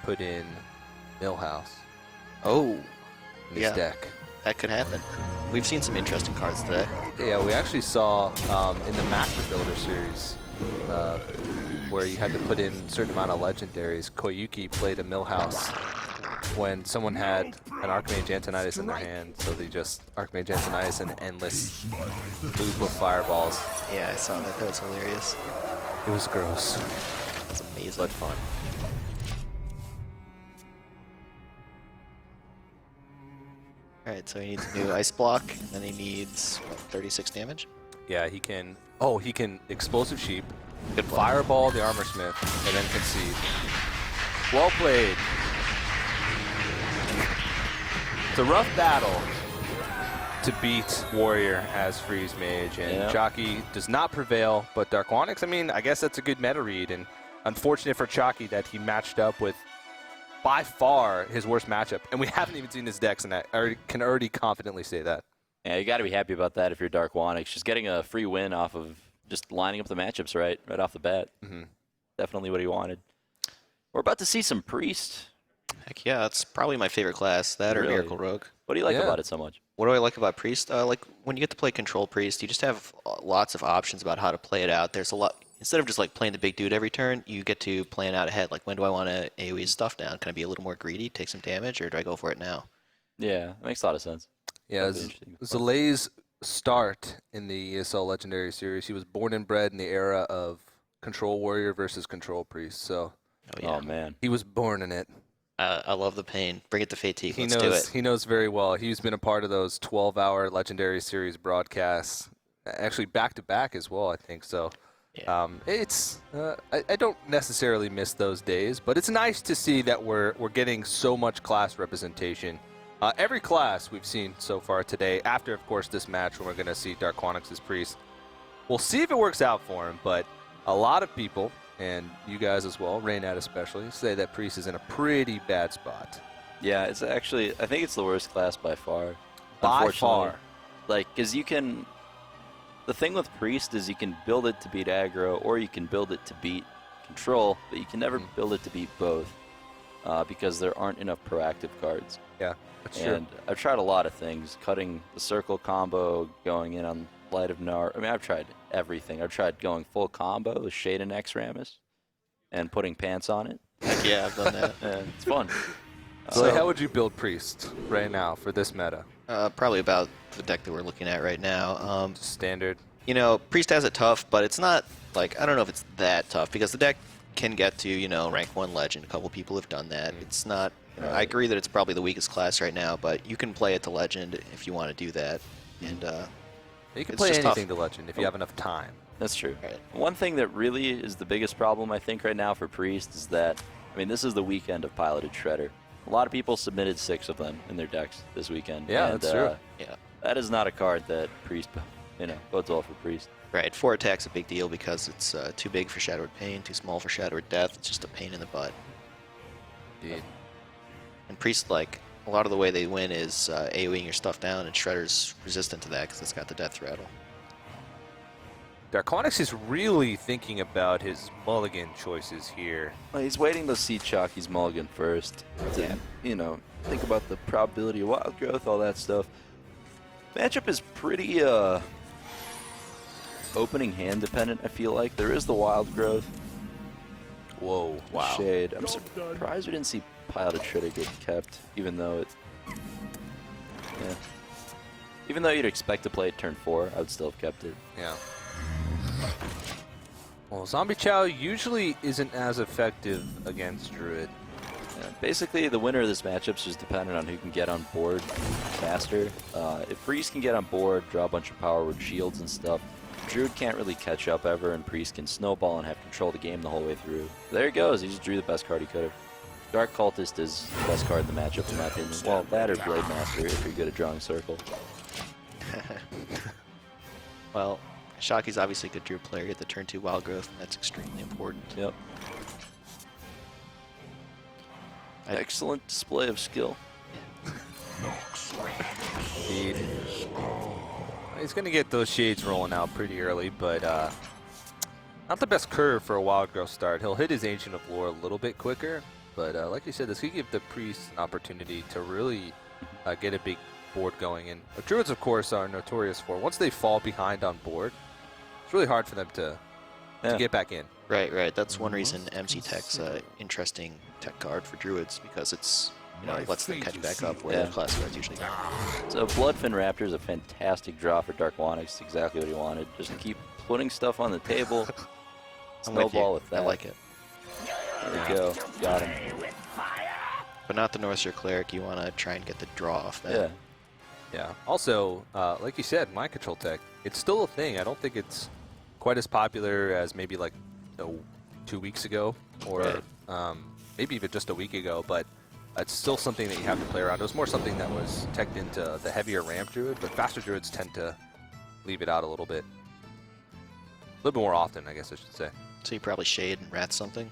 put in Millhouse Oh, in his yeah. deck. That could happen. We've seen some interesting cards today. Yeah, we actually saw in the Master Builder series where you had to put in a certain amount of legendaries. Koyuki played a Millhouse when someone had an Archmage Antonitis in their hand, so they just Archmage Antonitis an endless loop of fireballs. Yeah, I saw that. That was hilarious. It was gross, That's amazing. but fun. Alright, so he needs a new ice block, and then he needs, what, 36 damage? Yeah, he can. Oh, he can Explosive Sheep, Good play. Fireball the Armor Smith, and then Concede. Well played. It's a rough battle to beat Warrior as Freeze Mage, and Yeah. Chakki does not prevail, but Darkwonyx, I mean, I guess that's a good meta read, and unfortunate for Chakki that he matched up with by far his worst matchup, and we haven't even seen his decks, and I can already confidently say that. Yeah, you got to be happy about that if you're Darkwonyx. Just getting a free win off of just lining up the matchups right off the bat. Definitely what he wanted. We're about to see some Priest. Heck yeah, it's probably my favorite class, that or Really? Miracle Rogue. What do you like Yeah. about it so much? What do I like about Priest? Like when you get to play Control Priest, you just have lots of options about how to play it out. There's a lot. Instead of just like playing the big dude every turn, you get to plan out ahead. Like when do I want to AoE stuff down? Can I be a little more greedy, take some damage, or do I go for it now? Yeah, that makes a lot of sense. Yeah, That'd be interesting. Zalay's start in the ESL Legendary Series, he was born and bred in the era of Control Warrior versus Control Priest, so Oh yeah, Oh, man. he was born in it. I love the pain. Bring it to Fatigue. He Let's do knows. it. He knows very well. He's been a part of those 12-hour Legendary Series broadcasts, actually back to back as well. I think so. Yeah. I don't necessarily miss those days, but it's nice to see that we're getting so much class representation. Every class we've seen so far today. After, of course, this match when we're going to see Darkwonyx's Priest. We'll see if it works out for him, but a lot of people, and you guys as well, Raynad especially, say that Priest is in a pretty bad spot. Yeah, it's actually, I think it's the worst class by far. By unfortunately. far. Like, because you can, the thing with Priest is you can build it to beat aggro, or you can build it to beat control, but you can never build it to beat both, because there aren't enough proactive cards. Yeah, that's And true. I've tried a lot of things, cutting the circle combo, going in on Light of Nar. I mean, I've tried everything. I've tried going full combo with Shade and X-Ramus and putting pants on it. Heck yeah, I've done that. And it's fun. So how would you build Priest right now for this meta? Probably about the deck that we're looking at right now. Standard. You know, Priest has it tough, but it's not, like, I don't know if it's that tough, because the deck can get to, you know, rank 1 legend. A couple people have done that. It's not, you know, I agree that it's probably the weakest class right now, but you can play it to legend if you want to do that. And You can It's play just anything tough. to legend if you have enough time. That's true. Right. One thing that really is the biggest problem, I think, right now for Priest is that, I mean, this is the weekend of Piloted Shredder. A lot of people submitted 6 of them in their decks this weekend. Yeah, and, that's true. yeah, That is not a card that Priest, bodes well for Priest. right. 4 attack's a big deal because it's too big for Shadowed Pain, too small for Shadowed Death. It's just a pain in the butt. Indeed. And Priest, like, a lot of the way they win is AoEing your stuff down, and Shredder's resistant to that because it's got the death rattle. Darkwonyx is really thinking about his mulligan choices here. Well, he's waiting to see Chakki's mulligan first. To, you know, think about the probability of wild growth, all that stuff. Matchup is pretty opening hand dependent, I feel like. There is the wild growth. Whoa, wow. Shade. I'm surprised we didn't see Pile to Trigger get kept, even though it... Yeah. Even though you'd expect to play it turn 4, I would still have kept it. Yeah. Well, Zombie Chow usually isn't as effective against Druid. Yeah, basically, the winner of this matchup is just dependent on who can get on board faster. If Priest can get on board, draw a bunch of power with shields and stuff, Druid can't really catch up ever, and Priest can snowball and have control of the game the whole way through. There he goes. He just drew the best card he could have. Dark Cultist is the best card in the matchup, in my opinion. Well, that or Blade Master if you're good at drawing circle. Well, Chakki's obviously a good Druid player. Get the turn 2 wild growth, and that's extremely important. Yep. Excellent display of skill. Indeed. He's going to get those shades rolling out pretty early, but not the best curve for a wild growth start. He'll hit his Ancient of Lore a little bit quicker, but like you said, this could give the Priest an opportunity to really get a big board going. And Druids, of course, are notorious for, once they fall behind on board, it's really hard for them to get back in. Right. That's one reason MC Tech's an interesting tech card for Druids, because it's, you know, it lets them catch back up where the class cards usually don't. So Bloodfin Raptor is a fantastic draw for Darkwonyx. Exactly what he wanted. Just keep putting stuff on the table. Snowball with that. I like it. There we go. Got him. But not the Northshire Cleric. You want to try and get the draw off that. Yeah. Yeah. Also, like you said, mind control tech, it's still a thing. I don't think it's quite as popular as maybe like 2 weeks ago, or maybe even just a week ago, but it's still something that you have to play around. It was more something that was teched into the heavier ramp Druid, but faster Druids tend to leave it out a little bit. A little bit more often, I guess I should say. So you probably Shade and Rat something?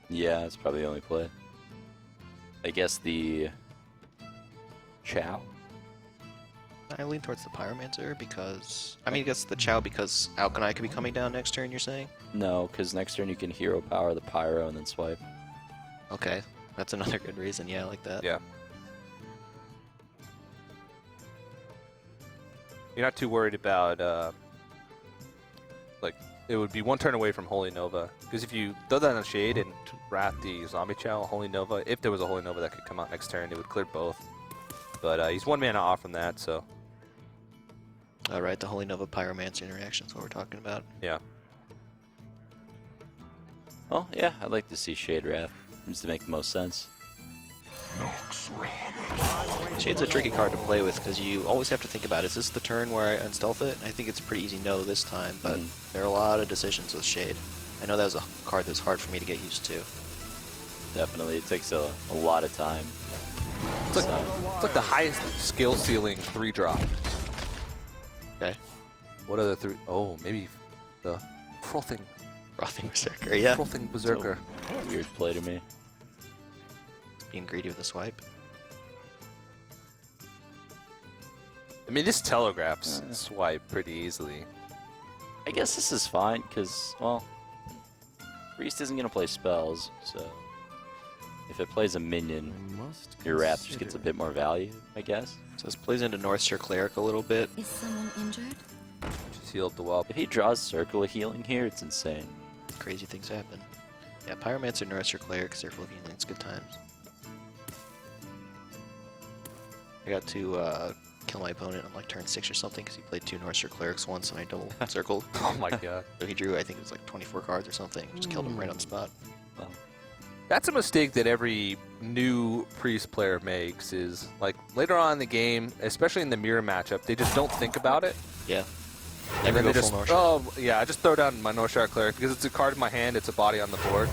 Yeah, it's probably the only play. I guess the Chow. I lean towards the Pyromancer because... I mean, I guess the Chow because Alkanai could be coming down next turn, you're saying? No, because next turn you can hero power the Pyro and then swipe. Okay, that's another good reason. Yeah, I like that. Yeah. You're not too worried about, like, it would be one turn away from Holy Nova. Because if you throw that on Shade and Wrath the Zombie Chow, Holy Nova, if there was a Holy Nova that could come out next turn, it would clear both. But he's 1 mana off from that, so... Alright, the Holy Nova Pyromancer interaction is what we're talking about. Yeah. Oh, yeah, I'd like to see Shade Wrath. Seems to make the most sense. Shade's a tricky card to play with because you always have to think about, is this the turn where I unstealth it? I think it's a pretty easy no this time, but there are a lot of decisions with Shade. I know that was a card that's hard for me to get used to. Definitely, it takes a lot of time. It's like the highest skill ceiling 3-drop. Okay. What are the 3? Oh, maybe the Frothing Berserker, yeah. Frothing Berserker. Weird play to me. Being greedy with a swipe. I mean, this telegraphs swipe pretty easily. I guess this is fine, because, well, Priest isn't going to play spells, so if it plays a minion, your Wrath just gets a bit more value, I guess. So this plays into Northshire Cleric a little bit. Is someone injured? Just heal up the whelp. If he draws Circle of Healing here, it's insane. Crazy things happen. Yeah, Pyromancer, Northshire Cleric, Circle of Healing, it's good times. I got to kill my opponent on like turn 6 or something because he played 2 Northshire Clerics once and I double circled. Oh my god. So he drew, I think it was like 24 cards or something. Just killed him right on the spot. Well, That's a mistake that every new Priest player makes, is like later on in the game, especially in the mirror matchup, they just don't think about it. Yeah. And Never then go they full just, Northshire. oh yeah, I just throw down my Northshire Cleric because it's a card in my hand, it's a body on the board.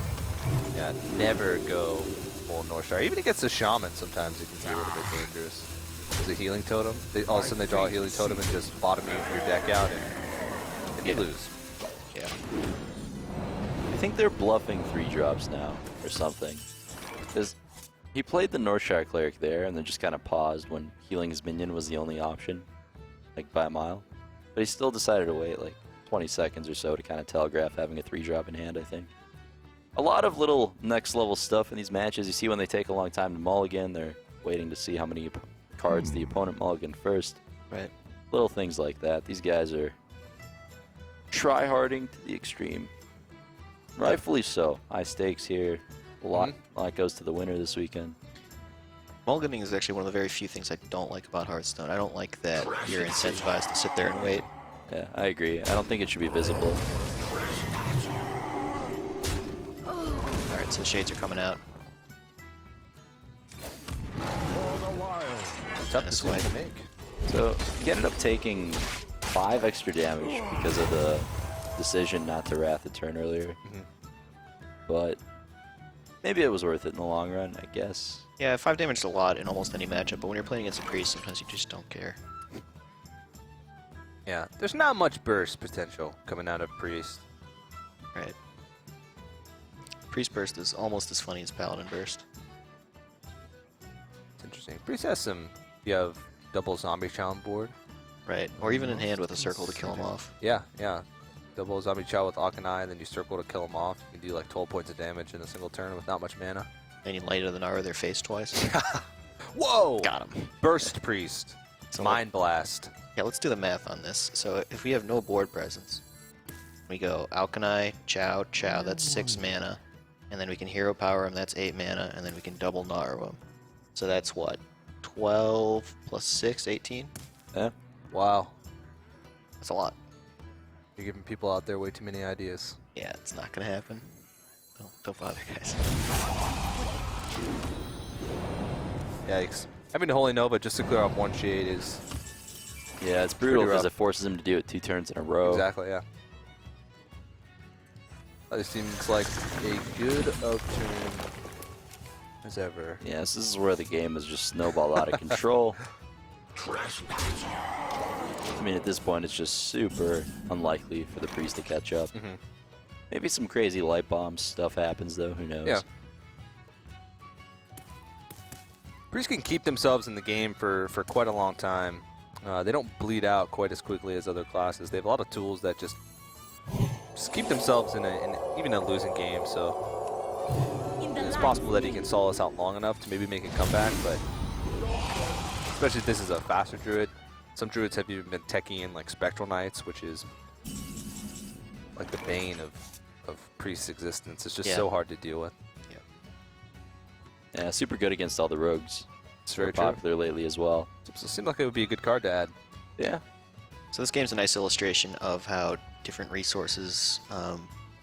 Yeah, never go full Northshire. Even against a Shaman, sometimes it can be a little bit dangerous. There's a healing totem. All of a sudden they draw a healing totem and just bottom your deck out and you lose. Yeah. I think they're bluffing 3 drops now or something. Because he played the Northshire Cleric there and then just kind of paused when healing his minion was the only option, like by a mile. But he still decided to wait like 20 seconds or so to kind of telegraph having a 3-drop in hand, I think. A lot of little next level stuff in these matches. You see when they take a long time to mulligan, they're waiting to see how many cards the opponent mulligan first. Right. Little things like that. These guys are try-harding to the extreme. Rightfully so. High stakes here. A lot goes to the winner this weekend. Mulliganing is actually one of the very few things I don't like about Hearthstone. I don't like that you're incentivized to sit there and wait. Yeah, I agree. I don't think it should be visible. Alright, so the shades are coming out. Tough decision to make. So he ended up taking 5 extra damage because of the decision not to Wrath the turn earlier. But maybe it was worth it in the long run, I guess. Yeah, 5 damage is a lot in almost any matchup, but when you're playing against a priest, sometimes you just don't care. Yeah, there's not much burst potential coming out of Priest. Right. Priest burst is almost as funny as Paladin burst. It's interesting. Priest has some, you have double zombie chow on board. Right, or even in hand with a circle to kill him off. Yeah, yeah. Double zombie chow with Akanai, and then you circle to kill him off. You can do like 12 points of damage in a single turn with not much mana. And you light than their face twice. Whoa! Got him. Burst Priest. So Mind Blast. Yeah, let's do the math on this. So if we have no board presence, we go Alkanai, Chow, Chow, that's 6 mana. And then we can Hero Power him, that's 8 mana. And then we can double Naru him. So that's what? 12 plus 6, 18? Yeah. Wow. That's a lot. You're giving people out there way too many ideas. Yeah, it's not going to happen. Don't bother, guys. Yikes. Having to Holy Nova just to clear off 1 shade is... Yeah, it's brutal Pretty because rough. it forces him to do it 2 turns in a row. Exactly, yeah. This seems like a good of turn as ever. Yes, this is where the game is just snowballed out of control. I mean, at this point, it's just super unlikely for the priest to catch up. Maybe some crazy light bomb stuff happens, though. Who knows? Yeah. Priests can keep themselves in the game for quite a long time. They don't bleed out quite as quickly as other classes. They have a lot of tools that just keep themselves in even a losing game. So it's possible that he can stall us out long enough to maybe make a comeback, but especially if this is a faster druid. Some druids have even been teching in like Spectral Knights, which is like the bane of Priest's existence. It's just so hard to deal with. Yeah, super good against all the rogues. It's very popular lately as well. So it seemed like it would be a good card to add. Yeah. So this game's a nice illustration of how different resources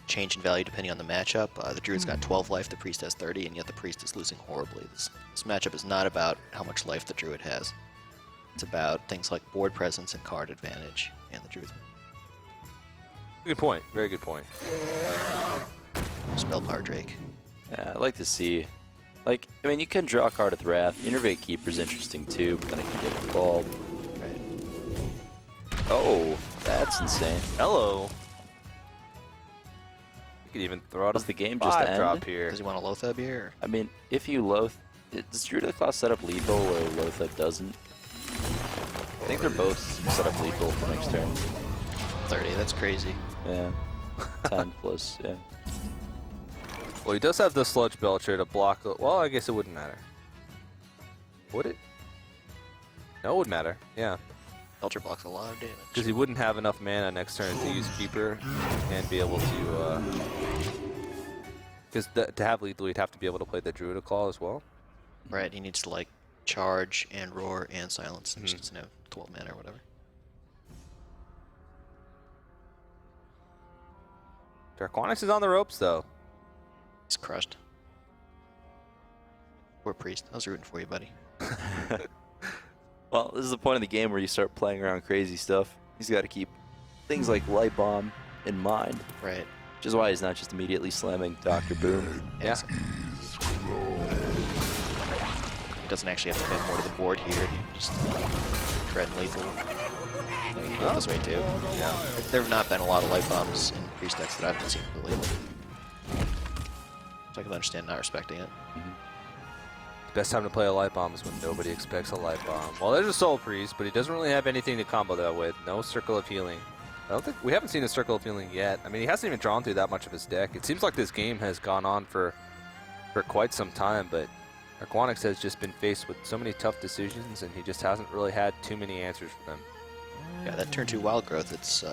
change in value depending on the matchup. The druid's got 12 life, the priest has 30, and yet the priest is losing horribly. This matchup is not about how much life the druid has. It's about things like board presence and card advantage, and the druid's... Good point. Very good point. Spell Power Drake. Yeah, I'd like to see... Like, I mean, you can draw a card with Wrath. Innervate Keeper's interesting too, but then it can get involved. Right. Oh, that's insane. Hello. You could even throw out Does the game just 5 end? drop here. Does he want a Lothab here? Or? I mean, if you Loth... Does Druid of the Claw set up lethal or Lothab doesn't? I think they're both set up lethal for next turn. 30, that's crazy. Yeah. 10 plus, yeah. Well, he does have the Sludge Belcher to block... Well, I guess it wouldn't matter. Would it? No, it would matter. Yeah. Belcher blocks a lot of damage. Because he wouldn't have enough mana next turn to use Keeper and be able to... Because to have lethal, he'd have to be able to play the Druid of Claw as well. Right, he needs to, like, charge and roar and silence. He just doesn't have 12 mana or whatever. Darkwonyx is on the ropes, though. He's crushed. Poor priest. I was rooting for you, buddy. Well, this is the point of the game where you start playing around crazy stuff. He's got to keep things like Light Bomb in mind. Right. Which is why he's not just immediately slamming Dr. Boom. Yeah. He doesn't actually have to commit more to the board here. He just tread lethal. He can go this way too. Yeah. There have not been a lot of light bombs in priest decks that I've been seeing lately. So I can understand not respecting it. Best time to play a light bomb is when nobody expects a light bomb. Well, there's a Soul Priest, but he doesn't really have anything to combo that with. No Circle of Healing. I don't think we haven't seen a Circle of Healing yet. I mean, he hasn't even drawn through that much of his deck. It seems like this game has gone on for quite some time, but Darkwonyx has just been faced with so many tough decisions, and he just hasn't really had too many answers for them. Yeah, that turn 2 Wild Growth, it's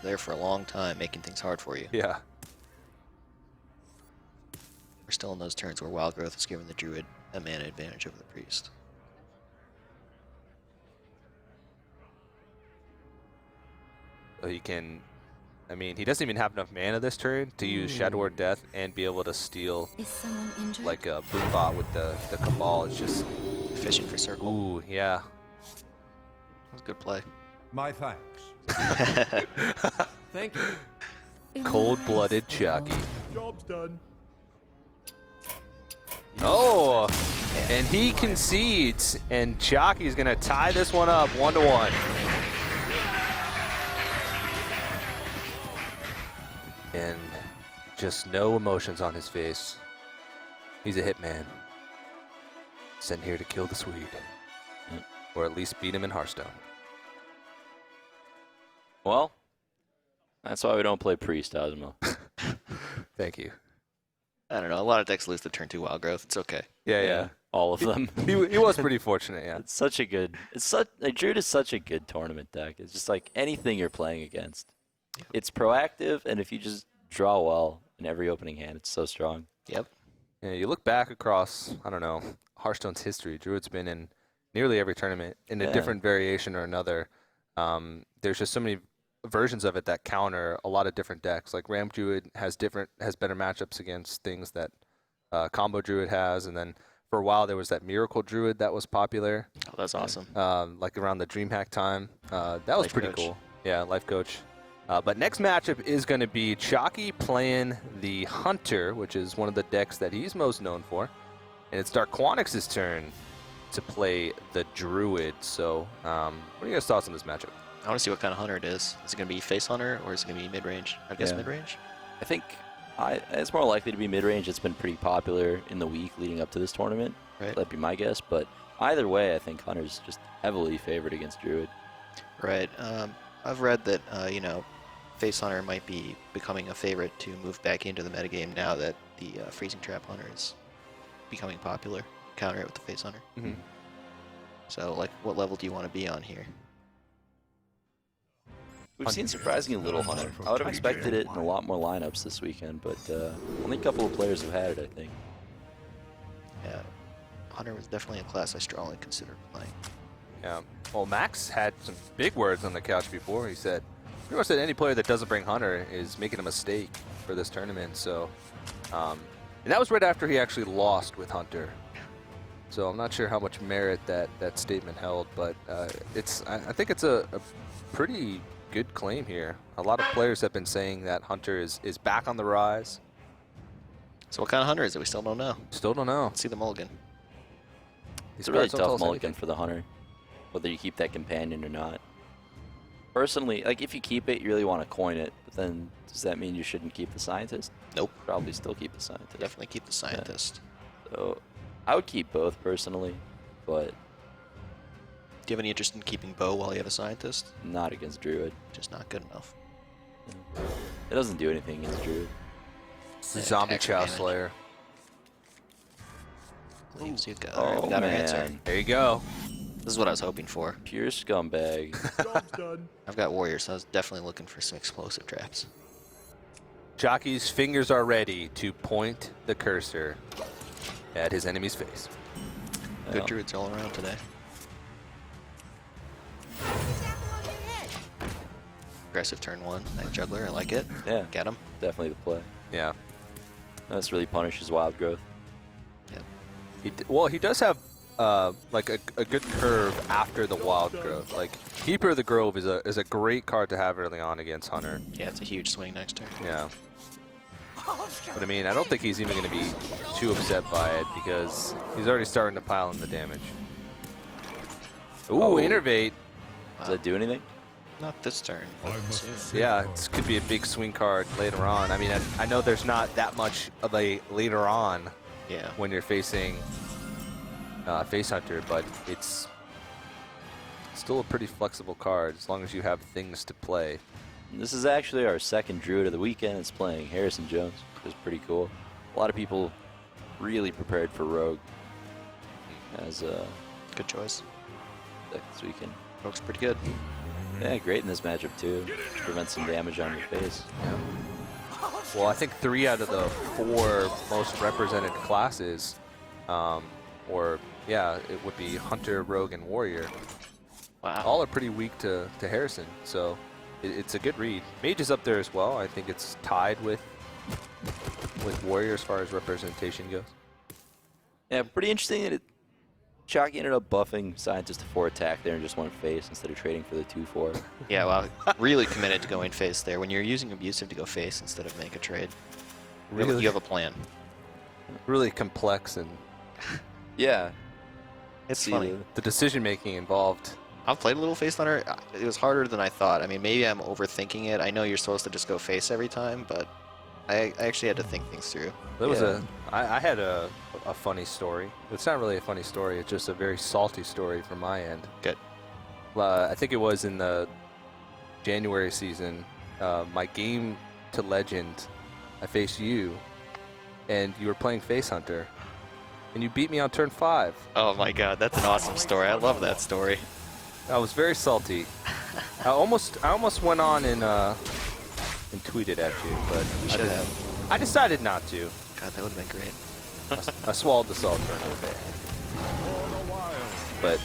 there for a long time, making things hard for you. Yeah. We're still in those turns where Wild Growth is giving the Druid a mana advantage over the Priest. So he can, I mean, he doesn't even have enough mana this turn to use Shadow or Death and be able to steal Is someone injured? like a Boom Bot with the Cabal. It's just, Fishing for Circle. ooh, yeah. That was a good play. My thanks. Thank you. Cold-blooded Chakki. Job's done. Oh, and he concedes, and Chakki's gonna tie this one up 1-1. And just no emotions on his face. He's a hitman. Sent here to kill the Swede. Or at least beat him in Hearthstone. Well, that's why we don't play Priest, Osmo. Thank you. I don't know, a lot of decks lose the turn 2 Wild Growth. It's okay. Yeah. All of them. He was pretty fortunate, yeah. It's such a good. It's such like Druid is such a good tournament deck. It's just like anything you're playing against. It's proactive, and if you just draw well in every opening hand, it's so strong. Yep. Yeah, you look back across, I don't know, Hearthstone's history. Druid's been in nearly every tournament in a different variation or another. There's just so many versions of it that counter a lot of different decks. Like Ram Druid has better matchups against things that Combo Druid has, and then for a while there was that Miracle Druid that was popular. Oh, that's awesome. Like around the DreamHack time. That was Life pretty Coach. cool. Yeah, Life Coach. But next matchup is going to be Chakki playing the Hunter, which is one of the decks that he's most known for. And it's Darkwonyx's turn to play the Druid. So what are your guys' thoughts on this matchup? I want to see what kind of Hunter it is. Is it going to be Face Hunter, or is it going to be mid-range? I guess Yeah. mid-range? I think it's more likely to be mid-range. It's been pretty popular in the week leading up to this tournament. Right. That'd be my guess. But either way, I think Hunter's just heavily favored against Druid. Right. I've read that, Face Hunter might be becoming a favorite to move back into the metagame now that the Freezing Trap Hunter is becoming popular. Counter it with the Face Hunter. Mm-hmm. So, like, what level do you want to be on here? We've seen surprisingly little Hunter. I would have expected it in a lot more lineups this weekend, but only a couple of players have had it, I think. Yeah. Hunter was definitely a class I strongly considered playing. Yeah. Well, Max had some big words on the couch before. He said, pretty much said any player that doesn't bring Hunter is making a mistake for this tournament. So, and that was right after he actually lost with Hunter. So I'm not sure how much merit that statement held, but I think it's a pretty good claim here. A lot of players have been saying that Hunter is back on the rise. So what kind of Hunter is it? We still don't know. Still don't know. Let's see the mulligan. It's a really tough mulligan for the Hunter, whether you keep that companion or not. Personally, like if you keep it, you really want to coin it, but then does that mean you shouldn't keep the Scientist? Nope. Probably still keep the Scientist. Definitely keep the Scientist. Yeah. So I would keep both personally, but Do you have any interest in keeping Bow while you have a Scientist? not against Druid. Just not good enough. It doesn't do anything against Druid. Zombie Attack Chow advantage. Slayer. Leaves you go. Oh, we got our answer. man. There you go. This is what I was hoping for. Pure scumbag. Job's done. I've got Warriors, so I was definitely looking for some explosive traps. Chakki's fingers are ready to point the cursor at his enemy's face. Good Well, Druids all around today. Aggressive turn 1. Night Juggler, I like it. Yeah, Get him. definitely the play. Yeah. That's really punishes wild growth. Well, he does have like a good curve after the wild growth. Like Keeper of the Grove is a great card to have early on against Hunter. Yeah, it's a huge swing next turn. Yeah. But I mean, I don't think he's even going to be too upset by it because he's already starting to pile in the damage. Ooh, Oh. Innervate. Does that do anything? Not this turn. but soon. Yeah, it could be a big swing card later on. I mean, I know there's not that much of a later on Yeah. when you're facing Face Hunter, but it's still a pretty flexible card as long as you have things to play. This is actually our second Druid of the weekend. It's playing Harrison Jones, which is pretty cool. A lot of people really prepared for Rogue as a Good choice. deck this weekend. Looks pretty good. Yeah, great in this matchup too. Prevent some damage on your face. Well, I think 3 out of the 4 most represented classes, it would be Hunter, Rogue, and Warrior. Wow. All are pretty weak to Harrison, so it's a good read. Mage is up there as well. I think it's tied with Warrior as far as representation goes. Yeah, pretty interesting that Chakki ended up buffing Scientist to 4 attack there and just went face instead of trading for the 2/4. Yeah, wow. Really committed to going face there. When you're using abusive to go face instead of make a trade, Really, you have a plan. really complex, and Yeah. It's See funny. the decision making involved. I've played a little face hunter. It was harder than I thought. I mean, maybe I'm overthinking it. I know you're supposed to just go face every time, but I actually had to think things through. That was Yeah. I had a funny story. It's not really a funny story. It's just a very salty story from my end. Good. I think it was in the January season. My game to Legend, I faced you, and you were playing Face Hunter, and you beat me on turn 5. Oh my god, that's an awesome story. I love that story. I was very salty. I almost went on and tweeted at you, but You should have. I decided not to. God, that would have been great. I swallowed the salt for another day. But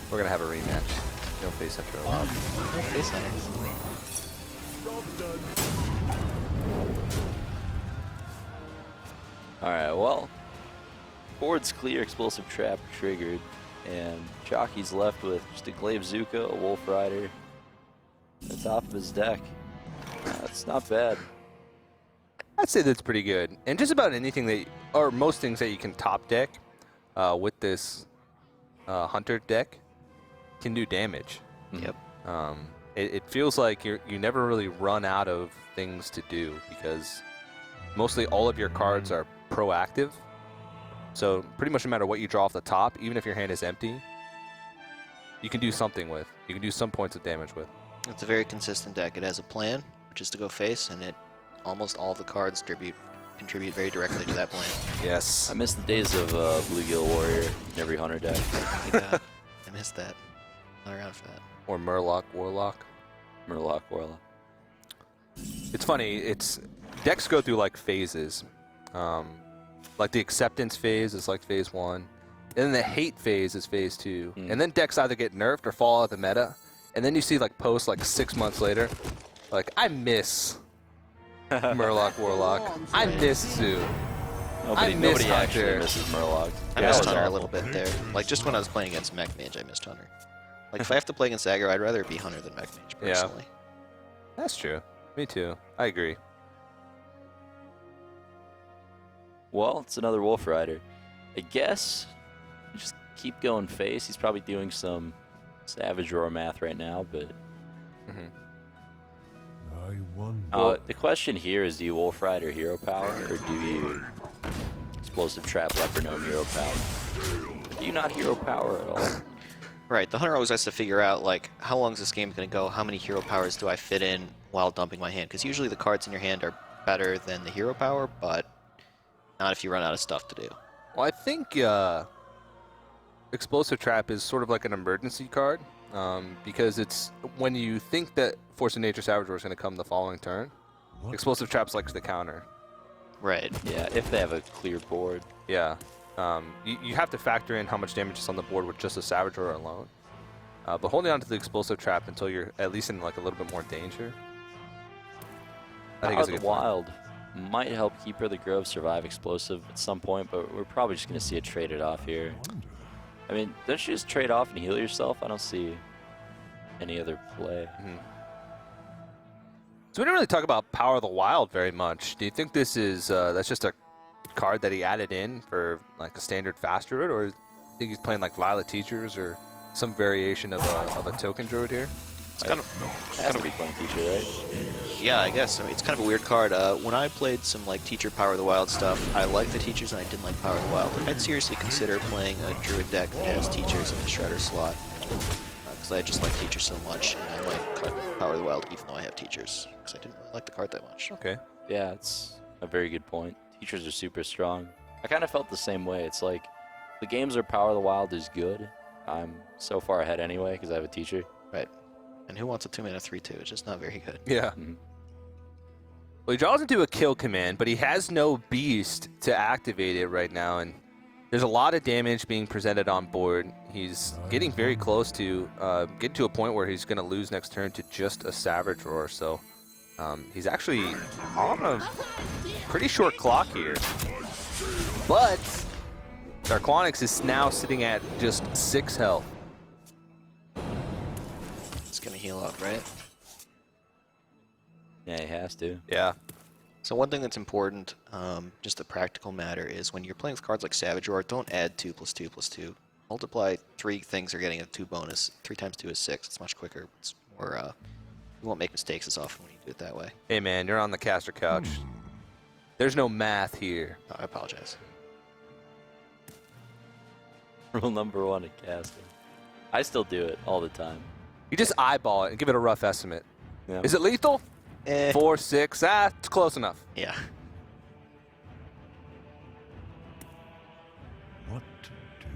we're gonna have a rematch. No Face Hunter allowed. No face hunters. Alright, well, board's clear, explosive trap triggered, and Chakki's left with just a Glaive Zuka, a Wolf Rider, at the top of his deck. It's not bad. I'd say that's pretty good. And just about anything that, or most things that you can top deck with this Hunter deck can do damage. Yep. It feels like you never really run out of things to do because mostly all of your cards are proactive. So pretty much no matter what you draw off the top, even if your hand is empty, you can do something with. You can do some points of damage with. It's a very consistent deck. It has a plan, which is to go face, and almost all the cards contribute very directly to that plan. Yes. I miss the days of Bluegill Warrior in every Hunter deck. Yeah, I missed that. Not around for that. Or Murloc, Warlock. Murloc Warlock. It's funny. Decks go through like phases. Like the acceptance phase is like phase 1, and then the hate phase is phase 2, and then decks either get nerfed or fall out of the meta, and then you see like posts like 6 months later, like I miss Murloc Warlock, I miss Zoo, Nobody actually Hunter. misses Murloc. I Yeah, missed that was Hunter a awful. little bit there. Like just when I was playing against Mech Mage, I missed Hunter. Like if I have to play against aggro, I'd rather it be Hunter than Mech Mage Yeah. personally. That's true. Me too. I agree. Well, it's another Wolf Rider. I guess you just keep going face. He's probably doing some Savage Roar math right now, but I wonder. the question here is, do you Wolf Rider Hero Power, or do you Explosive Trap Leper Gnome Hero Power? Do you not Hero Power at all? Right, the hunter always has to figure out like how long is this game going to go, how many hero powers do I fit in while dumping my hand, because usually the cards in your hand are better than the hero power, but not if you run out of stuff to do. Well, I think Explosive Trap is sort of like an emergency card because it's when you think that Force of Nature Savage Roar is going to come the following turn, Explosive Trap's like the counter. Right. Yeah, if they have a clear board. Yeah. You have to factor in how much damage is on the board with just a Savage Roar alone. But holding on to the Explosive Trap until you're at least in like a little bit more danger, I think Power is a of good the Wild might help Keeper of the Grove survive Explosive at some point, but we're probably just going to see it traded off here. I mean, don't you just trade off and heal yourself? I don't see any other play. So we didn't really talk about Power of the Wild very much. Do you think this is that's just a card that he added in for like a standard fast druid, or do you think he's playing like Violet Teachers or some variation of a token druid here? It's kind of, Has to be fun teacher, right? yeah, I guess. I mean, it's kind of a weird card. When I played some like Teacher Power of the Wild stuff, I liked the teachers and I didn't like Power of the Wild. I'd seriously consider playing a Druid deck that has teachers in the Shredder slot. Because I just like teachers so much, and I might cut Power of the Wild even though I have teachers. Because I didn't really like the card that much. Okay. Yeah, it's a very good point. Teachers are super strong. I kind of felt the same way. It's like the games where Power of the Wild is good. I'm so far ahead anyway because I have a teacher. Right. And who wants a 2-mana 3/2? It's just not very good. Yeah. Well, he draws into a kill command, but he has no beast to activate it right now, and there's a lot of damage being presented on board. He's getting very close to getting to a point where he's going to lose next turn to just a Savage Roar, so he's actually on a pretty short clock here. But Darkwonyx is now sitting at just 6 health. It's going to heal up, right? Yeah, he has to. Yeah. So one thing that's important, just a practical matter, is when you're playing with cards like Savage Roar, don't add 2+2+2. Multiply 3 things are getting a 2 bonus. 3 times 2 is 6. It's much quicker. It's more, you won't make mistakes as often when you do it that way. Hey man, you're on the caster couch. There's no math here. Oh, I apologize. Rule number 1 at casting. I still do it all the time. You just eyeball it and give it a rough estimate. Yeah. Is it lethal? 4, 6. It's close enough. Yeah. What to do?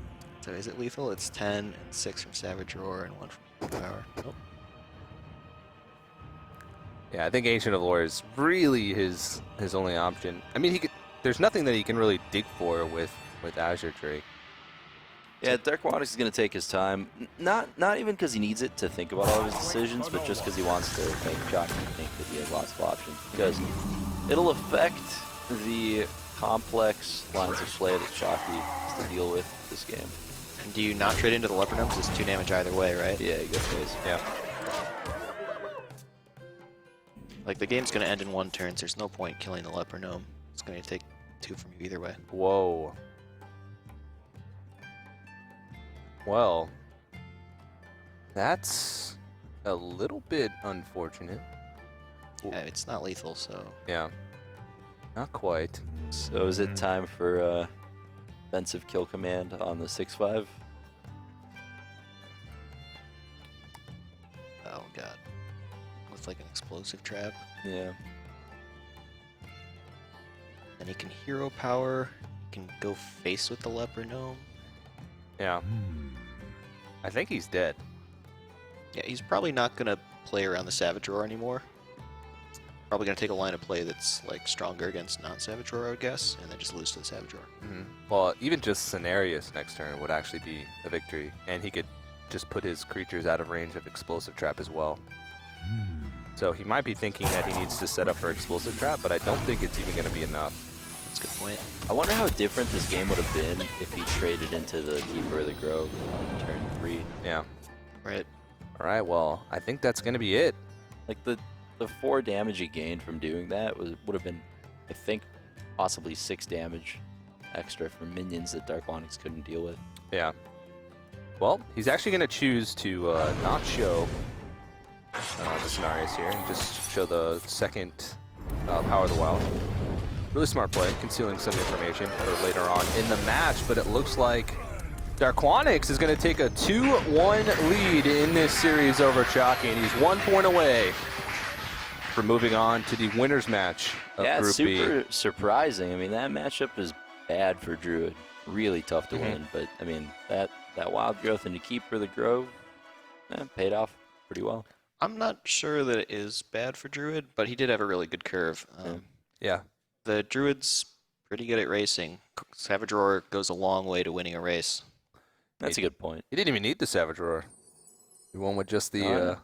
So is it lethal? It's 10 and 6 from Savage Roar and 1 from Power. Nope. Yeah, I think Ancient of Lore is really his only option. I mean, there's nothing that he can really dig for with Azure Drake. Yeah, Darkwonyx is going to take his time. Not even because he needs it to think about all of his decisions, but just because he wants to make Chakki think that he has lots of options. Because it'll affect the complex lines of play that Chakki has to deal with this game. And do you not trade into the Leopard Gnome? Because it's 2 damage either way, right? Yeah, he goes face. Yeah. Like, the game's going to end in 1 turn, so there's no point killing the Leopard Gnome. It's going to take 2 from you either way. Whoa. Well, that's a little bit unfortunate. Yeah, it's not lethal, so... Yeah. Not quite. So is it time for offensive kill command on the 6/5? Oh, God. With, like, an explosive trap. Yeah. Then he can hero power. He can go face with the Leopard Gnome. Yeah. I think he's dead. Yeah, he's probably not going to play around the Savage Roar anymore. Probably going to take a line of play that's like stronger against non-Savage Roar, I would guess, and then just lose to the Savage Roar. Well, even just Cenarius next turn would actually be a victory, and he could just put his creatures out of range of Explosive Trap as well. So he might be thinking that he needs to set up for Explosive Trap, but I don't think it's even going to be enough. That's a good point. I wonder how different this game would have been if he traded into the Keeper of the Grove on turn 3. Yeah. Right. All right, well, I think that's going to be it. Like the 4 damage he gained from doing that would have been, I think, possibly 6 damage extra for minions that Darkwonyx couldn't deal with. Yeah. Well, he's actually going to choose to not show the Cenarius here and just show the second Power of the Wild. Really smart play, concealing some information for later on in the match, but it looks like Darkwonyx is going to take a 2-1 lead in this series over Chakki, and he's 1 point away from moving on to the winner's match of Yeah, Group it's super surprising. I mean, that matchup is bad for Druid. Really tough to win, but I mean, that Wild Growth into Keeper of the Grove paid off pretty well. I'm not sure that it is bad for Druid, but he did have a really good curve. Yeah. The Druid's pretty good at racing. Savage Roar goes a long way to winning a race. That's a good point. He didn't even need the Savage Roar. He won with just the, I mean,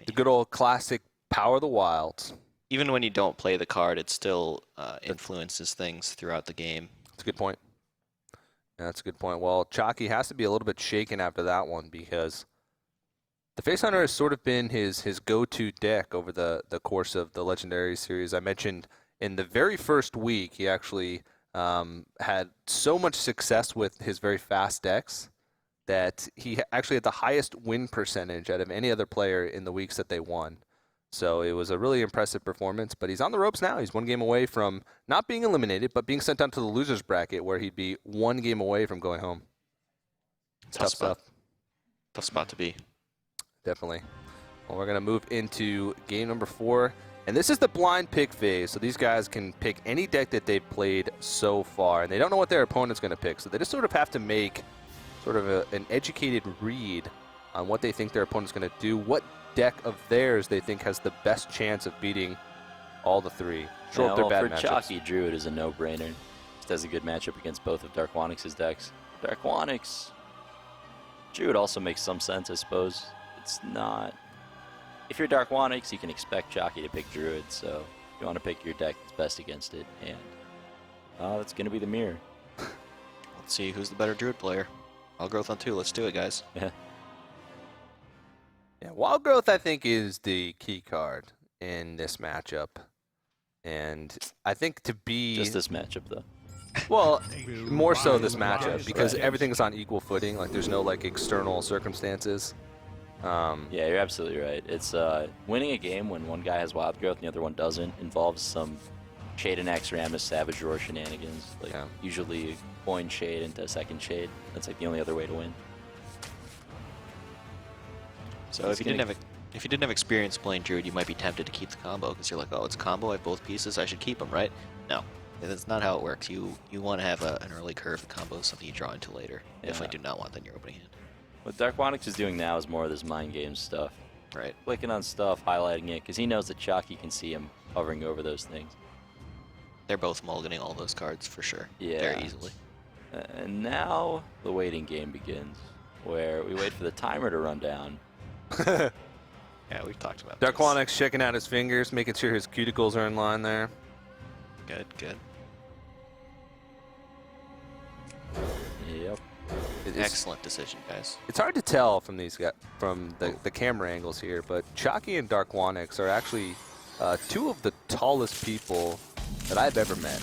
the good old classic Power of the Wilds. even when you don't play the card, it still influences things throughout the game. That's a good point. Yeah, that's a good point. Well, Chakki has to be a little bit shaken after that one because the Face Hunter has sort of been his go-to deck over the course of the Legendary Series. I mentioned in the very first week, he actually had so much success with his very fast decks that he actually had the highest win percentage out of any other player in the weeks that they won. So it was a really impressive performance, but he's on the ropes now. He's one game away from not being eliminated, but being sent down to the losers bracket where he'd be one game away from going home. Tough stuff. Tough spot to be. Definitely. Well, we're going to move into game number 4. And this is the blind pick phase, so these guys can pick any deck that they've played so far, and they don't know what their opponent's going to pick, so they just sort of have to make sort of an educated read on what they think their opponent's going to do, what deck of theirs they think has the best chance of beating all the 3. Show up their bad for matchups. Chakki, Druid is a no-brainer. Just has a good matchup against both of Darkwonyx's decks. Darkwonyx, Druid also makes some sense, I suppose. It's not... If you're Darkwonyx, you can expect Chakki to pick Druid, so you want to pick your deck that's best against it, and that's going to be the mirror. Let's see who's the better Druid player. Wild Growth on 2. Let's do it, guys. Yeah. Yeah, Wild Growth, I think, is the key card in this matchup. And I think to be... Just this matchup, though. Well, more so this matchup, because everything's on equal footing. Like, there's no, like, external circumstances. Yeah, you're absolutely right. It's winning a game when one guy has Wild Growth and the other one doesn't involves some Shade and Axaramis Savage Roar shenanigans. Like, usually coin Shade into a second Shade. That's, like, the only other way to win. So if you didn't have experience playing Druid, you might be tempted to keep the combo because you're like, oh, it's a combo. I have both pieces. I should keep them, right? No, that's not how it works. You want to have an early curve. The combo is something you draw into later. Yeah. Definitely do not want that in your opening hand. What Darkwonyx is doing now is more of this mind game stuff. Right. Clicking on stuff, highlighting it, because he knows that Chakki can see him hovering over those things. They're both mulliganing all those cards for sure. Yeah. Very easily. And now the waiting game begins, where we wait for the timer to run down. Yeah, we've talked about Darkwonyx checking out his fingers, making sure his cuticles are in line there. Good, good. Yep. Excellent decision, guys. It's hard to tell from these guys, from the camera angles here, but Chakki and Darkwonyx are actually 2 of the tallest people that I've ever met.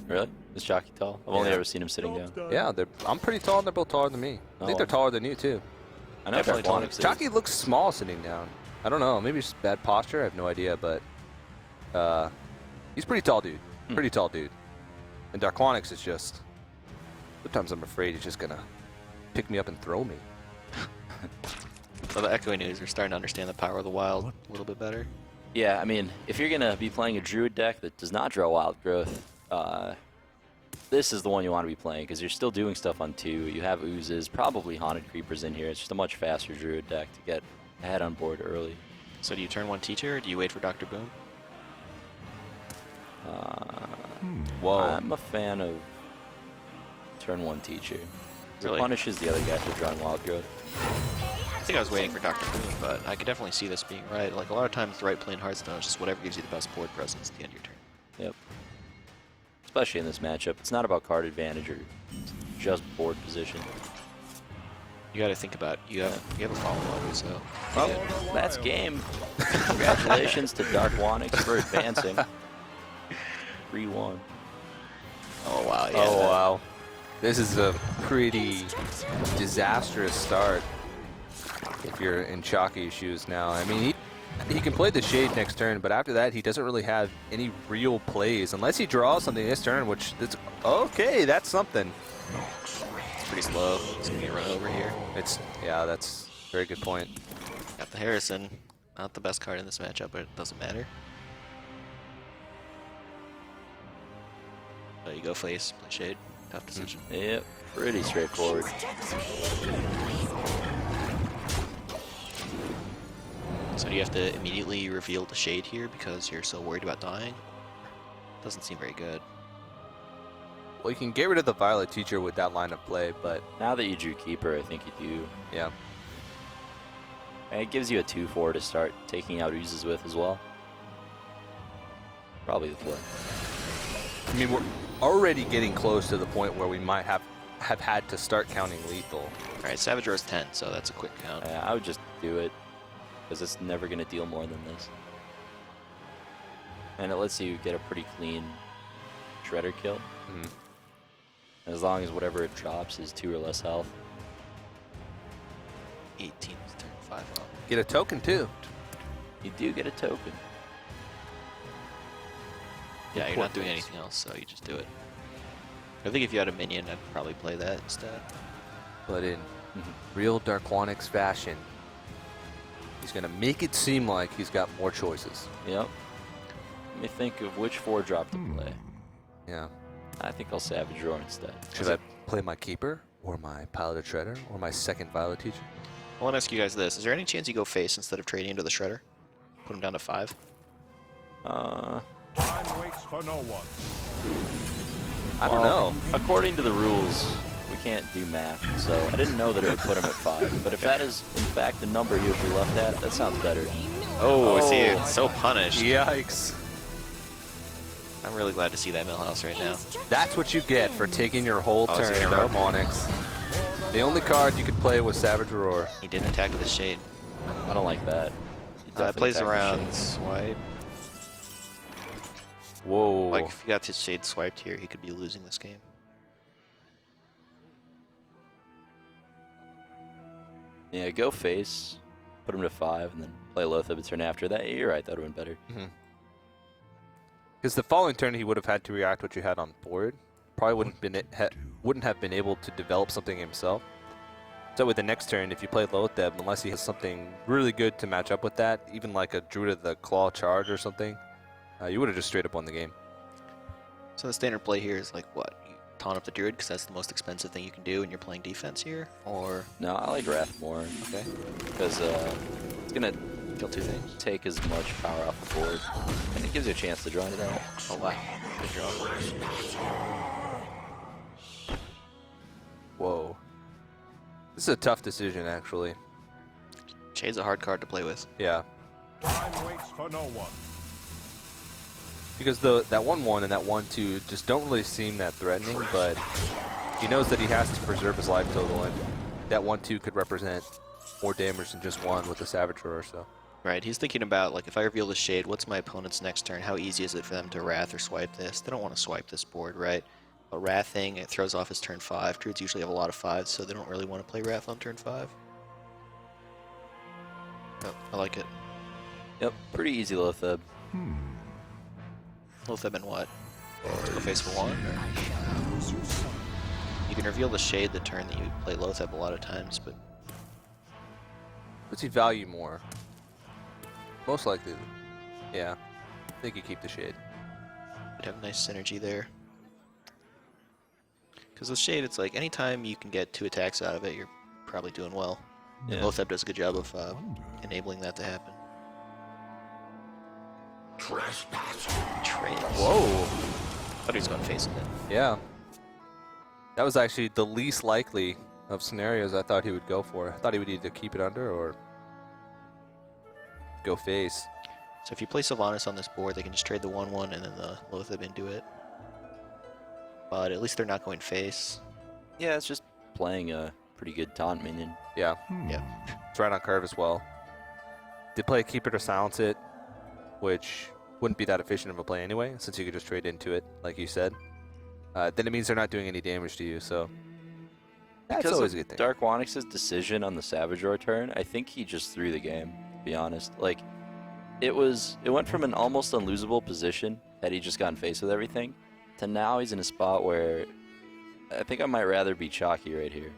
Really? Is Chakki tall? I've only ever seen him sitting down. Yeah, I'm pretty tall, and they're both taller than me. I think they're taller than you, too. I know Definitely Darkwonyx is. Chakki looks small sitting down. I don't know, maybe it's bad posture, I have no idea, but he's pretty tall dude. Pretty tall dude. And Darkwonyx is just, sometimes I'm afraid he's just gonna pick me up and throw me. So the echoing news, we're starting to understand the power of the wild a little bit better. Yeah, I mean, if you're going to be playing a Druid deck that does not draw Wild Growth, this is the one you want to be playing because you're still doing stuff on 2. You have Oozes, probably Haunted Creepers in here. It's just a much faster Druid deck to get ahead on board early. So do you turn 1 Teacher or do you wait for Dr. Boom? Whoa. I'm a fan of turn 1 Teacher. Really? It punishes the other guy for drawing Wild Growth. I think I was waiting for Dr. Boom, but I could definitely see this being right. Like a lot of times the right play in Hearthstone is just whatever gives you the best board presence at the end of your turn. Yep. Especially in this matchup. It's not about card advantage or just board position. You got to think about you have a follow-up, so. Well, that's game. Congratulations to Darkwonyx for advancing. 3-1. Oh wow! Yeah. Oh wow. This is a pretty disastrous start if you're in Chakki's shoes now. I mean, he can play the Shade next turn, but after that, he doesn't really have any real plays unless he draws something this turn, which that's okay. That's something. It's pretty slow. It's gonna get run over here. Yeah, that's a very good point. Got the Harrison. Not the best card in this matchup, but it doesn't matter. So you go face, play Shade. Tough decision. Yep, pretty straightforward. So do you have to immediately reveal the Shade here because you're so worried about dying? Doesn't seem very good. Well, you can get rid of the Violet Teacher with that line of play, but Now that you drew Keeper, I think you do. yeah. And it gives you a 2-4 to start taking out Oozes with as well. Probably the play. I mean, we're already getting close to the point where we might have had to start counting lethal. All right, Savage Roar's 10, so that's a quick count. I would just do it because it's never going to deal more than this. And it lets you get a pretty clean Shredder kill. Mhm. As long as whatever it drops is 2 or less health. 18th turn 5 up. Get a token too. You do get a token. Yeah, you're not doing anything else, so you just do it. I think if you had a minion, I'd probably play that instead. But in real Darkwonyx fashion, he's going to make it seem like he's got more choices. Yep. Let me think of which 4-drop to play. Yeah. I think I'll Savage Roar instead. Should I play my Keeper or my Piloted Shredder or my second Violet Teacher? I want to ask you guys this. Is there any chance you go face instead of trading into the Shredder? Put him down to 5? Time waits for no one. I don't know. According to the rules, we can't do math, so I didn't know that it would put him at 5. But if that is, in fact, the number he would be left at, that sounds better. Oh, I see it. So punished. Yikes. I'm really glad to see that Millhouse right now. That's what you get for taking your whole Oh, turn, is it a Darkwonyx. The only card you could play was Savage Roar. He didn't attack with his Shade. I don't like that. That plays around swipe. Whoa. Like, if he got his Shade swiped here, he could be losing this game. Yeah, go face, put him to 5, and then play Loatheb a turn after that. You're right, that would have been better. Because the following turn he would have had to react what you had on board. Probably wouldn't have been able to develop something himself. So with the next turn, if you play Loatheb, unless he has something really good to match up with that, even like a Druid of the Claw charge or something, you would have just straight up won the game. So the standard play here is like what? You taunt up the Druid because that's the most expensive thing you can do and you're playing defense here? Or... No, I like Wrath more. Okay. Because it's going to Kill 2 things. take as much power off the board, and it gives you a chance to draw it out. Oh wow. Good draw. Whoa. This is a tough decision, actually. Shade's a hard card to play with. Yeah. Time waits for no one. Because that 1-1 and that 1-2 just don't really seem that threatening, but he knows that he has to preserve his life total, and that 1-2 could represent more damage than just 1 with the Savage Roar, so. Right, he's thinking about, like, if I reveal the Shade, what's my opponent's next turn? How easy is it for them to Wrath or swipe this? They don't want to swipe this board, right? But Wrathing, it throws off his turn 5. Druids usually have a lot of 5s, so they don't really want to play Wrath on turn 5. Oh, I like it. Yep, pretty easy Loatheb. Loatheb and what? To go face for 1? Or? You can reveal the Shade the turn that you play Loatheb a lot of times, but... What's he value more? Most likely, yeah. I think you keep the Shade. Would have nice synergy there. Because with Shade, it's like anytime you can get 2 attacks out of it, you're probably doing well. Yeah. And Loatheb does a good job of enabling that to happen. Whoa! Thought he was going to face it. Yeah. That was actually the least likely of scenarios I thought he would go for. I thought he would either keep it under or go face. So if you play Sylvanas on this board, they can just trade the 1-1 and then the Loatheb into it. But at least they're not going face. Yeah, it's just playing a pretty good taunt minion. Yeah. Yeah. It's right on curve as well. Did play a Keeper to silence it, which wouldn't be that efficient of a play anyway, since you could just trade into it, like you said. Then it means they're not doing any damage to you, so that's Because always a of good thing. Darkwonyx's decision on the Savage Roar turn, I think he just threw the game, to be honest. Like, it went from an almost unlosable position had he just gotten face with everything, to now he's in a spot where I think I might rather be Chakki right here.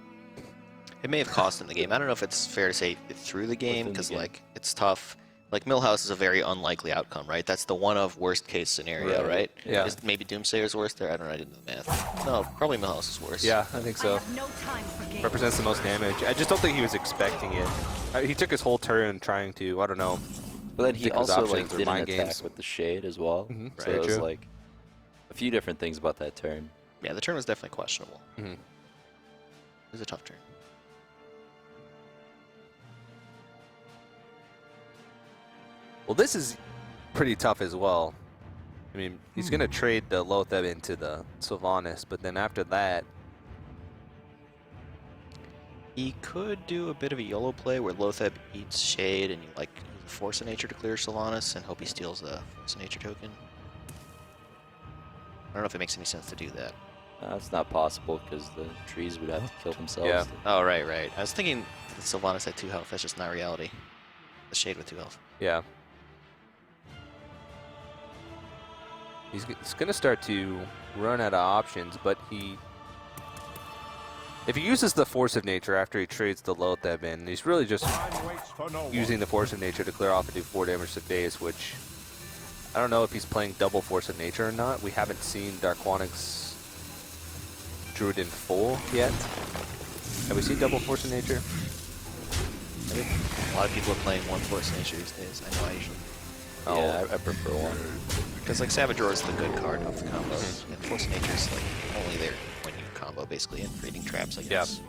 It may have cost him the game. I don't know if it's fair to say it threw the game, Within the because game. like it's tough. Like Millhouse is a very unlikely outcome, right? That's the one of worst case scenario, Right. right? Yeah. Is maybe Doomsayer's worse there? I don't know. I didn't do the math. No, probably Millhouse is worse. Yeah, I think so. No time for games. Represents the most damage. I just don't think he was expecting it. He took his whole turn trying to, I don't know. But then he Think those also options like are didn't mind attack games. with the Shade as well. Mhm, So very it was true. like a few different things about that turn. Yeah, the turn was definitely questionable. Mhm. It was a tough turn. Well, this is pretty tough as well. I mean, he's going to trade the Loatheb into the Sylvanas, but then after that, He could do a bit of a YOLO play where Loatheb eats Shade and you like use a Force of Nature to clear Sylvanas and hope he steals the Force of Nature token. I don't know if it makes any sense to do that. That's not possible because the trees would have to kill themselves. Yeah. Oh, right. I was thinking that Sylvanas had 2 health. That's just not reality. The Shade with 2 health. Yeah. He's going to start to run out of options, but if he uses the Force of Nature after he trades the Lotheb in, he's really just Time waits for no using one. the Force of Nature to clear off and do 4 damage to base, which I don't know if he's playing double Force of Nature or not. We haven't seen Darkwonyx Druid in full yet. Have we seen double Force of Nature? I think a lot of people are playing 1 Force of Nature these days. I know I usually. Oh. Yeah, I prefer one. Because like Savage Roar is the good card of the combos, and Force of Nature is like only there when you combo basically and creating traps, I guess.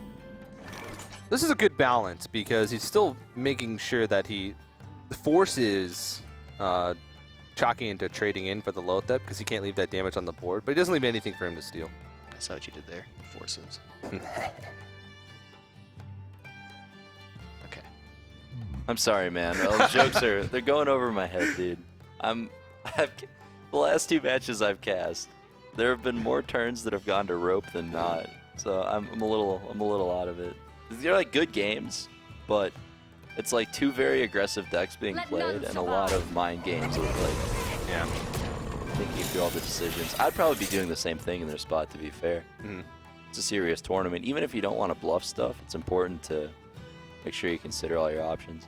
This is a good balance because he's still making sure that he forces Chakki into trading in for the Lotheb because he can't leave that damage on the board, but he doesn't leave anything for him to steal. I saw what you did there. Forces. Okay. I'm sorry, man. Those jokes they're going over my head, dude. The last 2 matches I've cast, there have been more turns that have gone to rope than not. So I'm a little out of it. They're like good games, but it's like 2 very aggressive decks being played and a lot of mind games with like thinking through all the decisions. I'd probably be doing the same thing in their spot, to be fair. It's a serious tournament. Even if you don't want to bluff stuff, it's important to make sure you consider all your options.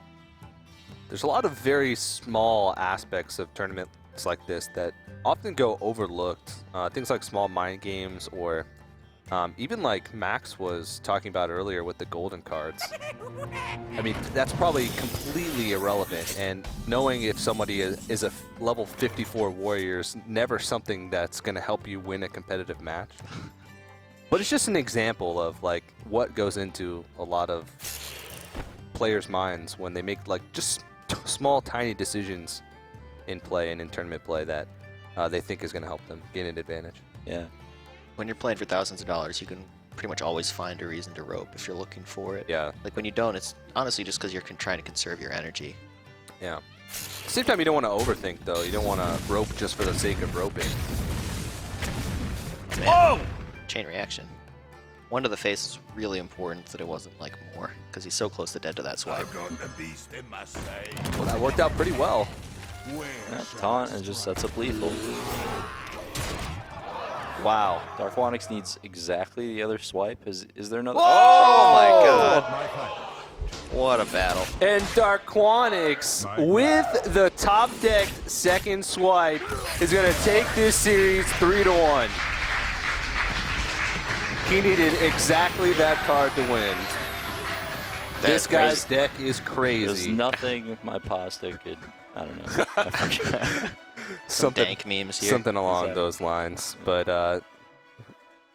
There's a lot of very small aspects of tournaments like this that often go overlooked. Things like small mind games or even like Max was talking about earlier with the golden cards. I mean, that's probably completely irrelevant, and knowing if somebody is a level 54 warrior is never something that's going to help you win a competitive match. But it's just an example of like what goes into a lot of players' minds when they make like just small, tiny decisions in play and in tournament play that they think is going to help them gain an advantage. Yeah. When you're playing for thousands of dollars, you can pretty much always find a reason to rope if you're looking for it. Yeah. Like when you don't, it's honestly just because you're trying to conserve your energy. Yeah. At the same time, you don't want to overthink, though. You don't want to rope just for the sake of roping. Man, oh! Chain reaction. 1 to the face is really important that it wasn't like more, because he's so close to dead to that swipe. Well, that worked out pretty well. Yeah, taunt and just sets up lethal. Wow. Darkwonyx needs exactly the other swipe. Is there another? Oh my god. What a battle. And Darkwonyx, with the top decked second swipe, is going to take this series 3-1. He needed exactly that card to win. This guy's deck is There's crazy. nothing my pasta could. I don't know. I forget. Something Dank memes here. Something along those lines. But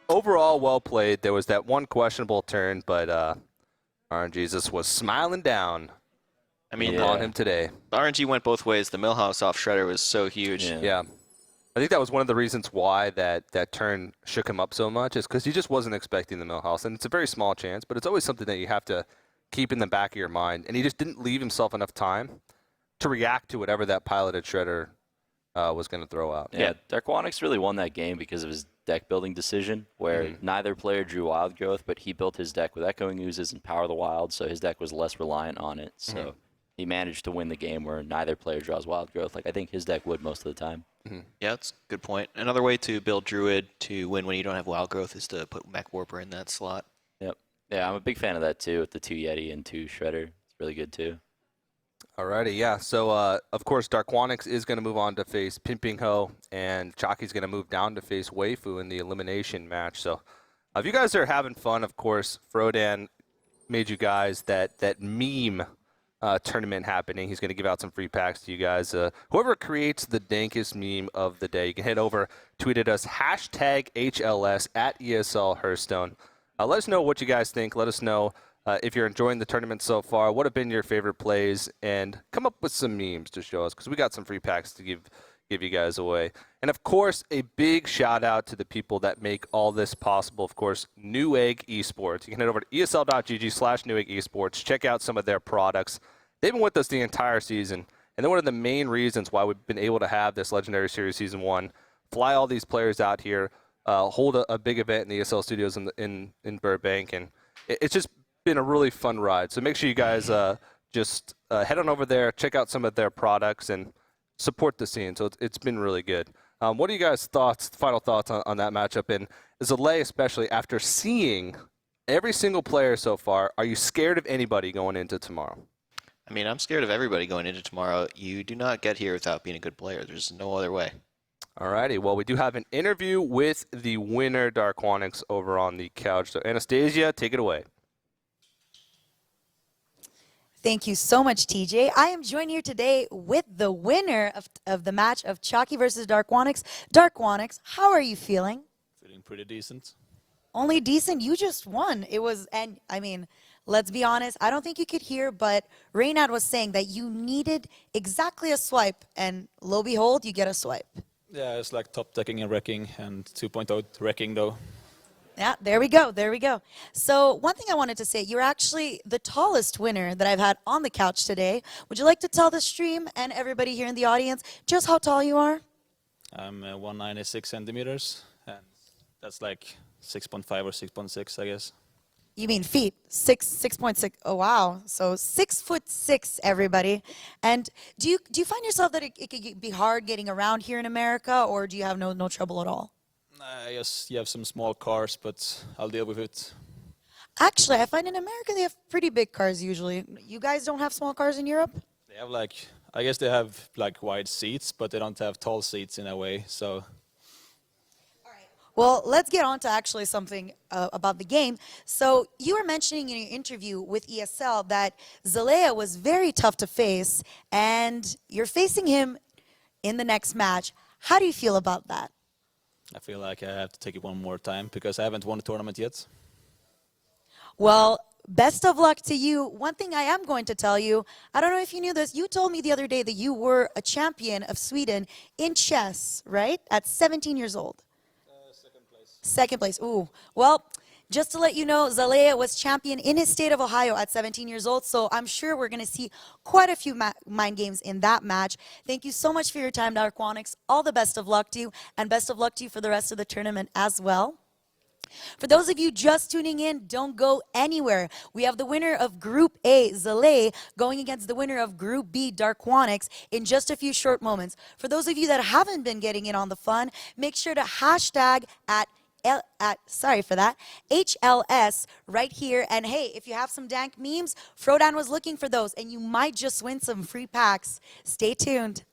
overall, well played. There was that one questionable turn, but RNGesus was smiling down I mean, on him today. the RNG went both ways. The Millhouse off Shredder was so huge. Yeah. I think that was one of the reasons why that turn shook him up so much, is because he just wasn't expecting the Millhouse. And it's a very small chance, but it's always something that you have to keep in the back of your mind. And he just didn't leave himself enough time to react to whatever that piloted Shredder was going to throw out. Yeah, Darkwonyx really won that game because of his deck building decision, where neither player drew Wild Growth, but he built his deck with Echoing Oozes and Power of the Wild, so his deck was less reliant on it. So he managed to win the game where neither player draws Wild Growth. Like I think his deck would most of the time. Yeah, that's a good point. Another way to build Druid to win when you don't have Wild Growth is to put Mech Warper in that slot. Yep. Yeah, I'm a big fan of that too, with the 2 Yeti and 2 Shredder. It's really good too. Alrighty, yeah. So, of course, Darkwonyx is going to move on to face Pimping Ho, and Chakki's going to move down to face Waifu in the elimination match. So, if you guys are having fun, of course, Frodan made you guys that meme tournament happening. He's going to give out some free packs to you guys. Whoever creates the dankest meme of the day, you can head over, tweet at us, #HLS at ESL Hearthstone. Let us know what you guys think. Let us know if you're enjoying the tournament so far, what have been your favorite plays, and come up with some memes to show us, because we got some free packs to give you guys away. And of course, a big shout out to the people that make all this possible. Of course, Newegg Esports. You can head over to esl.gg/Newegg Esports. Check out some of their products. They've been with us the entire season, and they're one of the main reasons why we've been able to have this Legendary Series Season 1, fly all these players out here, hold a big event in the ESL studios in Burbank, and it's just been a really fun ride. So make sure you guys just head on over there, check out some of their products, and support the scene. So it's been really good. What are you guys' final thoughts on that matchup? And Zalay, especially after seeing every single player so far, are you scared of anybody going into tomorrow? I mean, I'm scared of everybody going into tomorrow. You do not get here without being a good player. There's no other way. Alrighty, well, we do have an interview with the winner, Darkwonyx, over on the couch. So Anastasia, take it away. Thank you so much, TJ. I am joined here today with the winner of the match of Chakki versus Darkwonyx. Darkwonyx, how are you feeling? Feeling pretty decent. Only decent? You just won. It was, and I mean, let's be honest, I don't think you could hear, but Reynad was saying that you needed exactly a swipe, and lo and behold, you get a swipe. Yeah, it's like top decking and wrecking, and 2.0 wrecking though. Yeah, there we go, there we go. So one thing I wanted to say, you're actually the tallest winner that I've had on the couch today. Would you like to tell the stream and everybody here in the audience just how tall you are? I'm 196 centimeters, and that's like 6.5 or 6.6, I guess. You mean feet? 6.6. Oh wow! So 6'6", everybody. And do you find yourself that it could be hard getting around here in America, or do you have no trouble at all? I guess you have some small cars, but I'll deal with it. Actually, I find in America they have pretty big cars usually. You guys don't have small cars in Europe? They have like, I guess they have like wide seats, but they don't have tall seats in a way. So. Well, let's get on to actually something about the game. So you were mentioning in your interview with ESL that Zalea was very tough to face, and you're facing him in the next match. How do you feel about that? I feel like I have to take it one more time because I haven't won a tournament yet. Well, best of luck to you. One thing I am going to tell you, I don't know if you knew this, you told me the other day that you were a champion of Sweden in chess, right? At 17 years old. Second place. Ooh. Well, just to let you know, Zalea was champion in his state of Ohio at 17 years old, so I'm sure we're going to see quite a few mind games in that match. Thank you so much for your time, Darkwonyx. All the best of luck to you, and best of luck to you for the rest of the tournament as well. For those of you just tuning in, don't go anywhere. We have the winner of Group A, Zalea, going against the winner of Group B, Darkwonyx, in just a few short moments. For those of you that haven't been getting in on the fun, make sure to hashtag HLS right here. And hey, if you have some dank memes, Frodan was looking for those, and you might just win some free packs. Stay tuned.